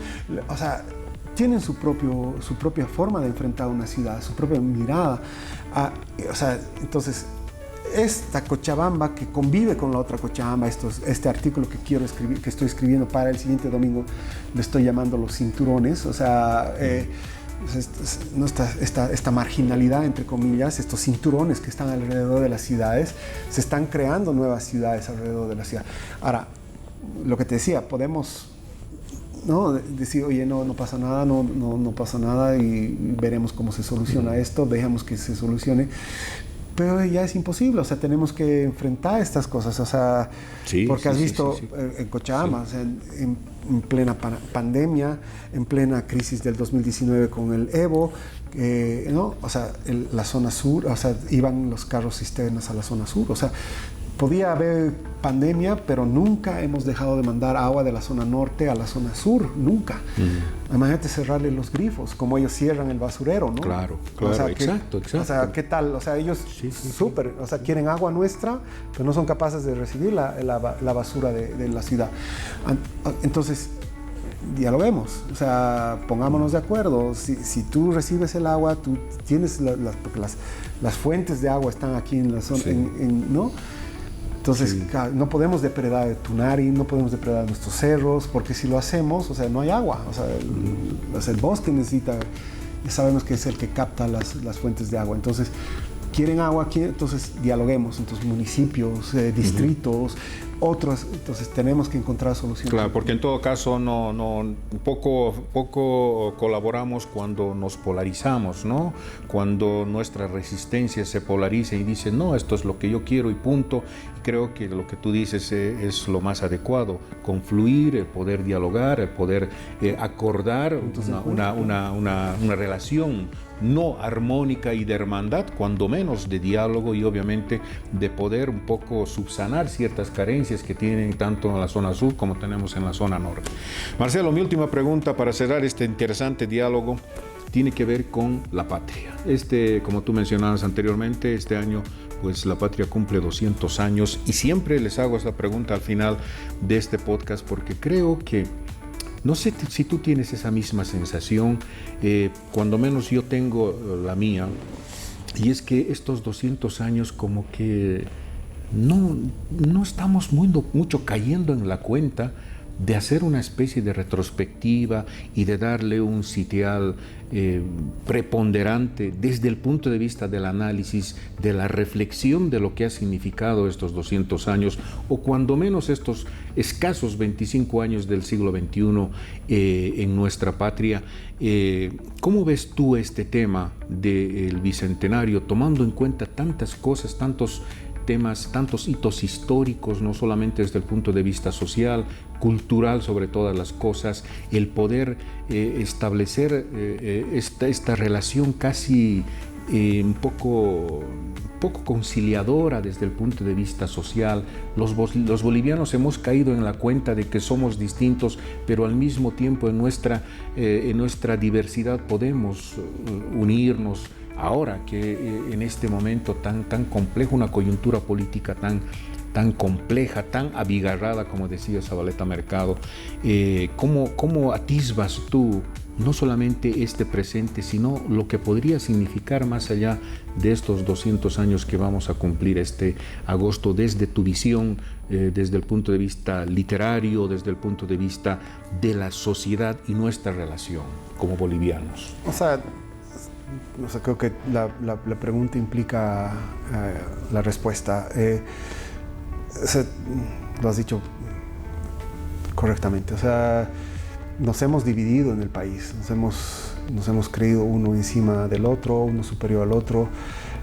o sea, tienen su propia forma de enfrentar una ciudad, su propia mirada. O sea, entonces, esta Cochabamba que convive con la otra Cochabamba, este artículo que estoy escribiendo para el siguiente domingo, le estoy llamando los cinturones. O sea, no esta marginalidad, entre comillas, estos cinturones que están alrededor de las ciudades, se están creando nuevas ciudades alrededor de la ciudad. Ahora, lo que te decía, podemos, ¿no?, decir, oye, no pasa nada, no pasa nada, y veremos cómo se soluciona esto, dejemos que se solucione. Pero ya es imposible, o sea, tenemos que enfrentar estas cosas, o sea, porque has visto en Cochabamba, o sea, en plena pandemia, en plena crisis del 2019 con el Evo, ¿no? O sea, la zona sur, o sea, iban los carros cisternas a la zona sur, o sea, podía haber pandemia, pero nunca hemos dejado de mandar agua de la zona norte a la zona sur, nunca. Imagínate cerrarle los grifos, como ellos cierran el basurero, ¿no? Claro, o sea, exacto. O sea, ¿qué tal? O sea, ellos súper, o sea, quieren agua nuestra, pero no son capaces de recibir la basura de la ciudad. Entonces, dialoguemos, o sea, pongámonos de acuerdo. Si tú recibes el agua, tú tienes porque las fuentes de agua están aquí en la zona, ¿no? Entonces, no podemos depredar el Tunari, no podemos depredar nuestros cerros, porque si lo hacemos, o sea, no hay agua. O sea, el bosque necesita, ya sabemos que es el que capta las fuentes de agua. Entonces, quieren agua, entonces dialoguemos entre municipios, distritos, otros. Entonces, tenemos que encontrar soluciones. Claro, porque en todo caso poco colaboramos cuando nos polarizamos, ¿no? Cuando nuestra resistencia se polariza y dice, no, esto es lo que yo quiero y punto. Y creo que lo que tú dices es lo más adecuado, confluir, el poder dialogar, el poder acordar una relación no armónica y de hermandad, cuando menos de diálogo, y obviamente de poder un poco subsanar ciertas carencias que tienen tanto en la zona sur como tenemos en la zona norte. Marcelo, mi última pregunta para cerrar este interesante diálogo tiene que ver con la patria. Como tú mencionabas anteriormente, este año pues la patria cumple 200 años, y siempre les hago esta pregunta al final de este podcast porque creo que, no sé si tú tienes esa misma sensación, cuando menos yo tengo la mía, y es que estos 200 años como que no estamos mucho cayendo en la cuenta de hacer una especie de retrospectiva y de darle un sitial preponderante desde el punto de vista del análisis, de la reflexión de lo que ha significado estos 200 años, o cuando menos estos escasos 25 años del siglo XXI en nuestra patria. ¿Cómo ves tú este tema del Bicentenario, tomando en cuenta tantas cosas, tantos temas, tantos hitos históricos, no solamente desde el punto de vista social, cultural sobre todas las cosas, el poder establecer esta relación casi un poco conciliadora desde el punto de vista social? Los bolivianos hemos caído en la cuenta de que somos distintos, pero al mismo tiempo en nuestra diversidad podemos unirnos. Ahora que en este momento tan complejo, una coyuntura política tan compleja, tan abigarrada, como decía Zabaleta Mercado. ¿Cómo atisbas tú no solamente este presente, sino lo que podría significar más allá de estos 200 años que vamos a cumplir este agosto, desde tu visión, desde el punto de vista literario, desde el punto de vista de la sociedad y nuestra relación como bolivianos? O sea, creo que la pregunta implica la respuesta. Lo has dicho correctamente. O sea, nos hemos dividido en el país, nos hemos creído uno encima del otro, uno superior al otro.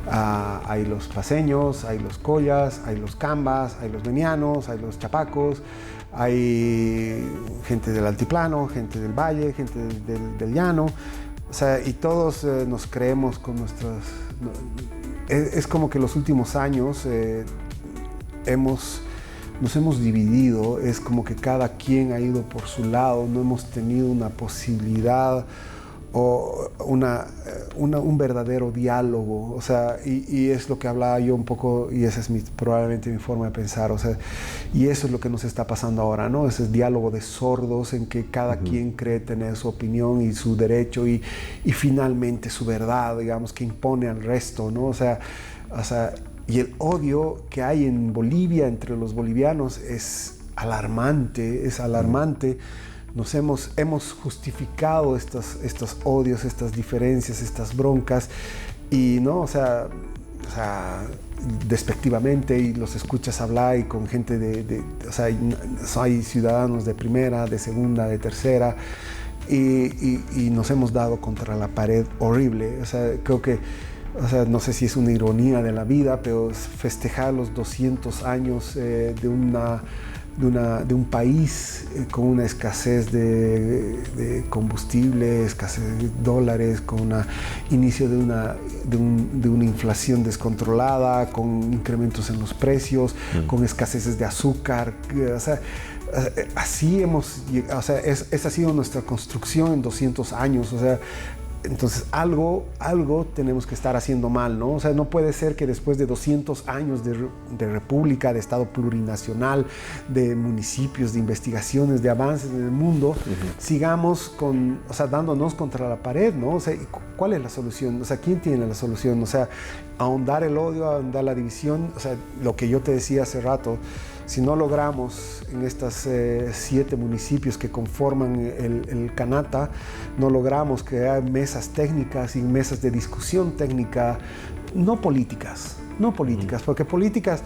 Hay los paceños, hay los collas, hay los cambas, hay los venianos, hay los chapacos, hay gente del altiplano, gente del valle, gente del llano. O sea, y todos nos creemos con nuestras... Es como que los últimos años nos hemos dividido, es como que cada quien ha ido por su lado, no hemos tenido una posibilidad o un verdadero diálogo, o sea, y es lo que hablaba yo un poco, y esa es probablemente mi forma de pensar, o sea, y eso es lo que nos está pasando ahora, ¿no? Ese diálogo de sordos en que cada quien cree tener su opinión y su derecho y finalmente su verdad, digamos, que impone al resto, ¿no? O sea, y el odio que hay en Bolivia entre los bolivianos es alarmante, hemos justificado estos odios, estas diferencias, estas broncas, y no, o sea, despectivamente, y los escuchas hablar y con gente o sea, hay ciudadanos de primera, de segunda, de tercera, y nos hemos dado contra la pared horrible. O sea, creo que, o sea, no sé si es una ironía de la vida, pero festejar los 200 años de un país con una escasez de combustible, escasez de dólares, con un inicio de una inflación descontrolada, con incrementos en los precios, con escaseces de azúcar. O sea, así o sea, esa ha sido nuestra construcción en 200 años. O sea, entonces algo tenemos que estar haciendo mal, ¿no? O sea, no puede ser que después de 200 años de república, de Estado plurinacional, de municipios, de investigaciones, de avances en el mundo, sigamos dándonos contra la pared, ¿no? O sea, ¿cuál es la solución? O sea, ¿quién tiene la solución? O sea, ahondar el odio, ahondar la división. O sea, lo que yo te decía hace rato, si no logramos en estos 7 municipios que conforman el Canata, no logramos crear mesas técnicas y mesas de discusión técnica, no políticas, porque políticas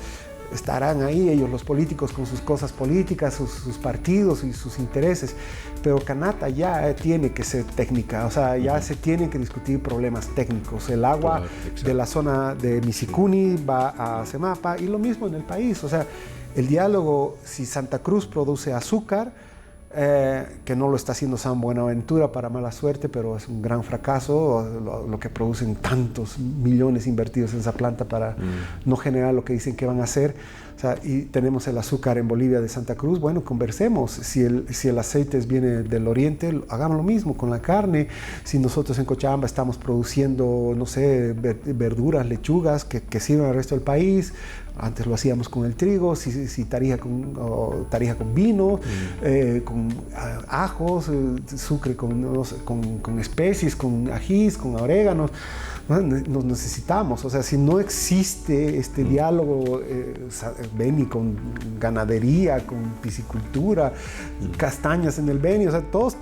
estarán ahí, ellos los políticos con sus cosas políticas, sus partidos y sus intereses, pero Canata ya tiene que ser técnica, o sea, ya se tienen que discutir problemas técnicos. El agua de la zona de Misicuni va a Semapa, y lo mismo en el país. O sea, el diálogo, si Santa Cruz produce azúcar, que no lo está haciendo San Buenaventura para mala suerte, pero es un gran fracaso lo que producen tantos millones invertidos en esa planta para no generar lo que dicen que van a hacer. O sea, y tenemos el azúcar en Bolivia de Santa Cruz. Bueno, conversemos. Si el aceite viene del oriente, hagamos lo mismo con la carne. Si nosotros en Cochabamba estamos produciendo, no sé, verduras, lechugas que sirven al resto del país. Antes lo hacíamos con el trigo, si tarija con vino, con ajos, sucre con especies, con ajís, con oréganos. Nos necesitamos. O sea, si no existe este diálogo, Beni, con ganadería, con piscicultura, castañas en el Beni, o sea, todos.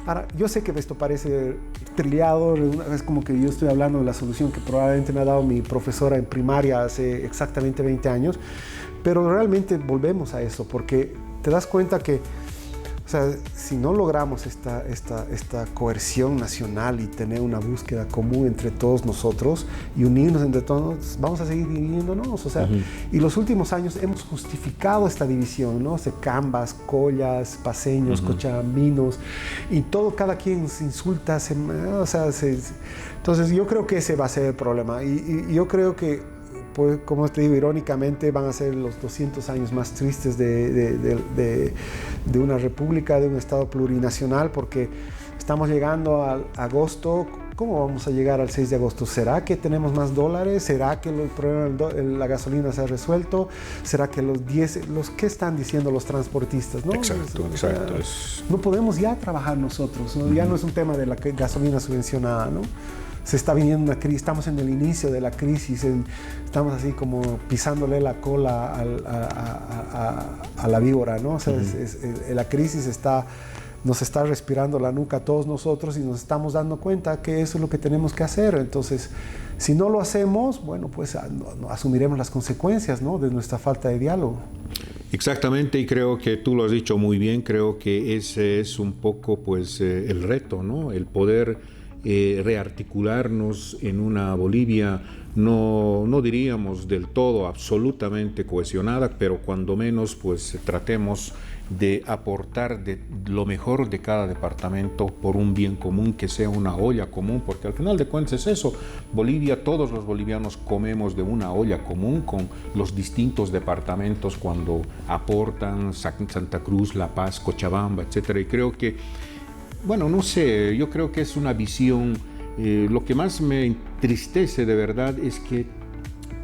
Ahora, yo sé que esto parece trillado, es como que yo estoy hablando de la solución que probablemente me ha dado mi profesora en primaria hace exactamente 20 años, pero realmente volvemos a eso, porque te das cuenta que, o sea, si no logramos esta coerción nacional y tener una búsqueda común entre todos nosotros y unirnos entre todos, vamos a seguir dividiéndonos. O sea, y los últimos años hemos justificado esta división, ¿no? O sea, cambas, collas, paceños, cochabambinos, y cada quien se insulta, entonces yo creo que ese va a ser el problema, y yo creo que, pues, como te digo, irónicamente van a ser los 200 años más tristes de una república, de un Estado plurinacional, porque estamos llegando a agosto ¿cómo vamos a llegar al 6 de agosto? ¿Será que tenemos más dólares? ¿Será que el problema de la gasolina se ha resuelto? ¿Será que qué están diciendo los transportistas? ¿No? Exacto. No podemos ya trabajar nosotros, ¿no? Ya no es un tema de la gasolina subvencionada, ¿no? Se está viniendo una crisis, estamos en el inicio de la crisis, estamos así como pisándole la cola a la víbora, ¿no? O sea, la crisis nos está respirando la nuca a todos nosotros y nos estamos dando cuenta que eso es lo que tenemos que hacer. Entonces, si no lo hacemos, bueno, pues asumiremos las consecuencias, ¿no?, de nuestra falta de diálogo. Exactamente, y creo que tú lo has dicho muy bien. Creo que ese es un poco pues el reto, ¿no? El poder rearticularnos en una Bolivia no diríamos del todo absolutamente cohesionada, pero cuando menos pues tratemos de aportar de lo mejor de cada departamento por un bien común, que sea una olla común, porque al final de cuentas es eso. Bolivia, todos los bolivianos comemos de una olla común con los distintos departamentos cuando aportan Santa Cruz, La Paz, Cochabamba, etcétera. Y creo que, bueno, no sé, yo creo que es una visión, lo que más me entristece de verdad es que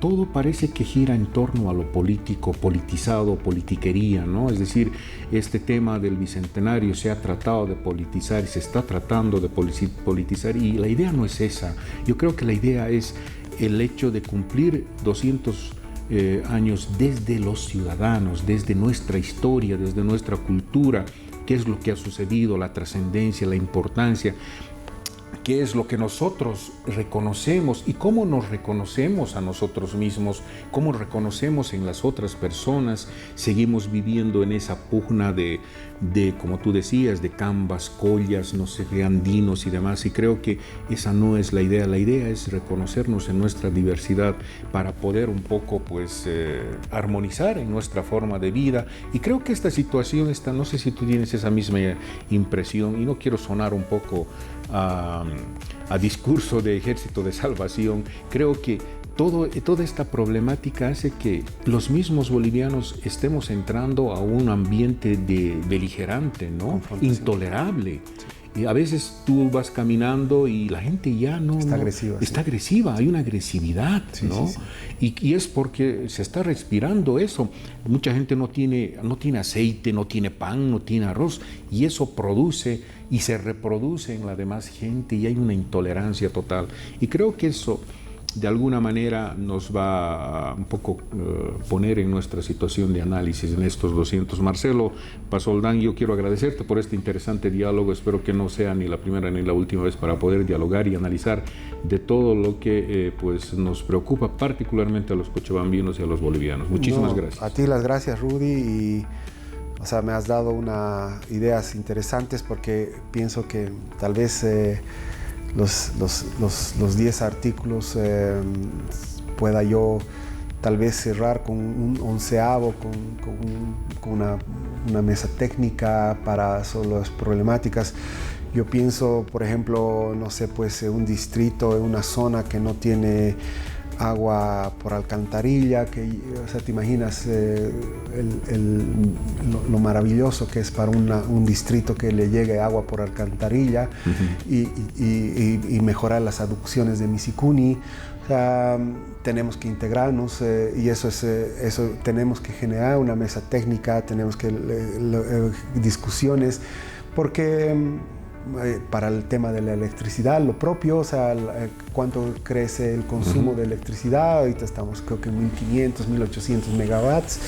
todo parece que gira en torno a lo político, politizado, politiquería, ¿no? Es decir, este tema del Bicentenario se ha tratado de politizar y se está tratando de politizar, y la idea no es esa. Yo creo que la idea es el hecho de cumplir 200 años desde los ciudadanos, desde nuestra historia, desde nuestra cultura, qué es lo que ha sucedido, la trascendencia, la importancia, qué es lo que nosotros reconocemos y cómo nos reconocemos a nosotros mismos, cómo reconocemos en las otras personas. Seguimos viviendo en esa pugna de como tú decías, de cambas, collas, no sé qué, andinos y demás, y creo que esa no es la idea. La idea es reconocernos en nuestra diversidad para poder un poco pues armonizar en nuestra forma de vida, y creo que esta situación está, no sé si tú tienes esa misma impresión, y no quiero sonar un poco a discurso de Ejército de Salvación. Creo que toda esta problemática hace que los mismos bolivianos estemos entrando a un ambiente beligerante, ¿no? Intolerable. Sí. Y a veces tú vas caminando y la gente ya no... Está agresiva. Está agresiva, hay una agresividad, sí, ¿no? Sí, sí. Y es porque se está respirando eso. Mucha gente no tiene aceite, no tiene pan, no tiene arroz, y eso produce y se reproduce en la demás gente, y hay una intolerancia total. Y creo que eso de alguna manera nos va a un poco poner en nuestra situación de análisis en estos 200. Marcelo Pasoldán, yo quiero agradecerte por este interesante diálogo. Espero que no sea ni la primera ni la última vez para poder dialogar y analizar de todo lo que pues nos preocupa, particularmente a los cochabambinos y a los bolivianos. Muchísimas gracias. A ti las gracias, Rudy, y o sea, me has dado ideas interesantes, porque pienso que tal vez los 10 artículos pueda yo tal vez cerrar con un 11avo, con una mesa técnica para solo las problemáticas. Yo pienso, por ejemplo, no sé, pues un distrito, en una zona que no tiene agua por alcantarilla, o sea, te imaginas lo maravilloso que es para un distrito que le llegue agua por alcantarilla. Uh-huh. y mejorar las aducciones de Misicuni. O sea, tenemos que integrarnos, y eso tenemos que generar una mesa técnica, tenemos que discusiones, porque para el tema de la electricidad, lo propio, o sea, cuánto crece el consumo de electricidad. Ahorita estamos creo que en 1500, 1800 megawatts.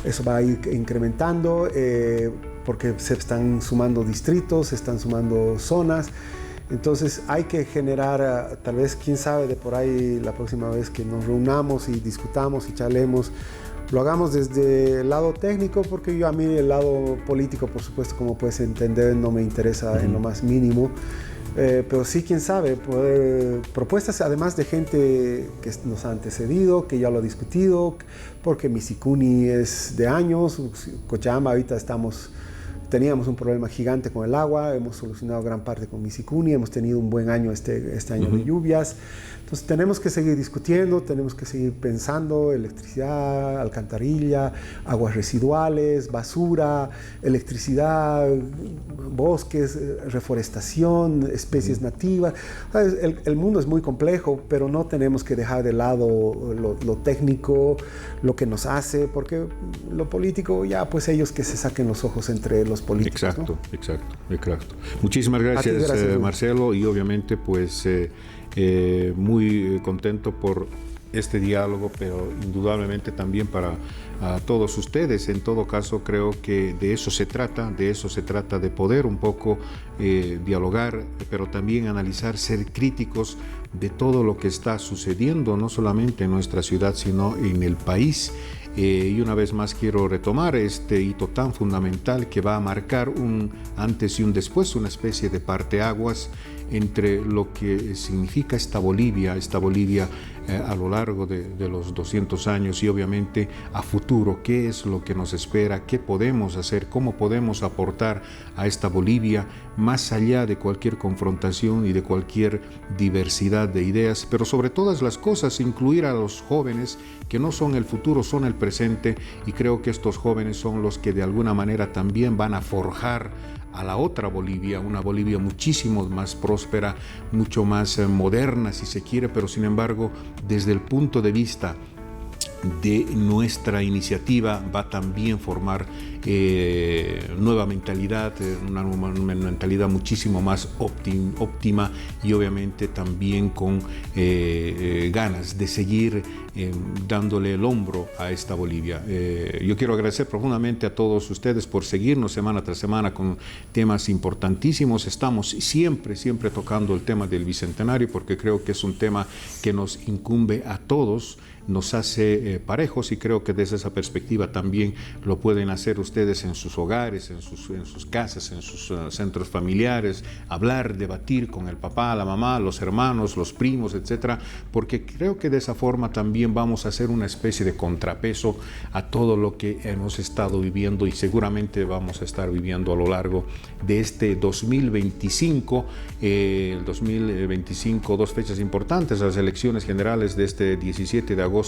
Eso va a ir incrementando porque se están sumando distritos, se están sumando zonas. Entonces hay que generar, tal vez, quién sabe, de por ahí la próxima vez que nos reunamos y discutamos y charlemos, lo hagamos desde el lado técnico, porque a mí el lado político, por supuesto, como puedes entender, no me interesa en lo más mínimo. Pero sí, quién sabe, propuestas además de gente que nos ha antecedido, que ya lo ha discutido, porque Misicuni es de años. Cochabamba ahorita teníamos un problema gigante con el agua, hemos solucionado gran parte con Misicuni, hemos tenido un buen año este año de lluvias. Entonces tenemos que seguir discutiendo, tenemos que seguir pensando: electricidad, alcantarilla, aguas residuales, basura, electricidad, bosques, reforestación, especies nativas. El mundo es muy complejo, pero no tenemos que dejar de lado lo técnico, lo que nos hace, porque lo político, ya pues ellos que se saquen los ojos entre los políticos. Exacto, ¿no? Exacto. Muchísimas gracias, Marcelo, y obviamente pues muy contento por este diálogo, pero indudablemente también para todos ustedes. En todo caso, creo que de eso se trata, de poder un poco dialogar, pero también analizar, ser críticos de todo lo que está sucediendo, no solamente en nuestra ciudad, sino en el país. Y una vez más quiero retomar este hito tan fundamental que va a marcar un antes y un después, una especie de parteaguas entre lo que significa esta Bolivia a lo largo de los 200 años y obviamente a futuro, qué es lo que nos espera, qué podemos hacer, cómo podemos aportar a esta Bolivia más allá de cualquier confrontación y de cualquier diversidad de ideas, pero sobre todas las cosas incluir a los jóvenes que no son el futuro, son el presente, y creo que estos jóvenes son los que de alguna manera también van a forjar a la otra Bolivia, una Bolivia muchísimo más próspera, mucho más moderna si se quiere, pero sin embargo desde el punto de vista de nuestra iniciativa va también a formar nueva mentalidad, una mentalidad muchísimo más óptima y obviamente también con ganas de seguir dándole el hombro a esta Bolivia. Yo quiero agradecer profundamente a todos ustedes por seguirnos semana tras semana con temas importantísimos. Estamos siempre tocando el tema del Bicentenario porque creo que es un tema que nos incumbe a todos, nos hace parejos, y creo que desde esa perspectiva también lo pueden hacer ustedes en sus hogares, en sus casas, en sus centros familiares, hablar, debatir con el papá, la mamá, los hermanos, los primos, etcétera, porque creo que de esa forma también vamos a hacer una especie de contrapeso a todo lo que hemos estado viviendo y seguramente vamos a estar viviendo a lo largo de este 2025. El 2025, dos fechas importantes, las elecciones generales de este 17 de agosto,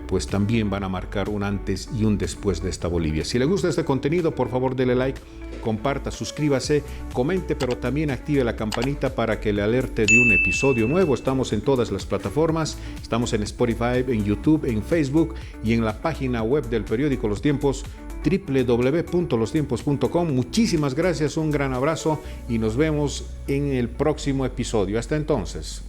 pues también van a marcar un antes y un después de esta Bolivia. Si le gusta este contenido, por favor dele like, comparta, suscríbase, comente, pero también active la campanita para que le alerte de un episodio nuevo. Estamos en todas las plataformas, estamos en Spotify, en YouTube, en Facebook y en la página web del periódico Los Tiempos, www.lostiempos.com. Muchísimas gracias, un gran abrazo y nos vemos en el próximo episodio. Hasta entonces.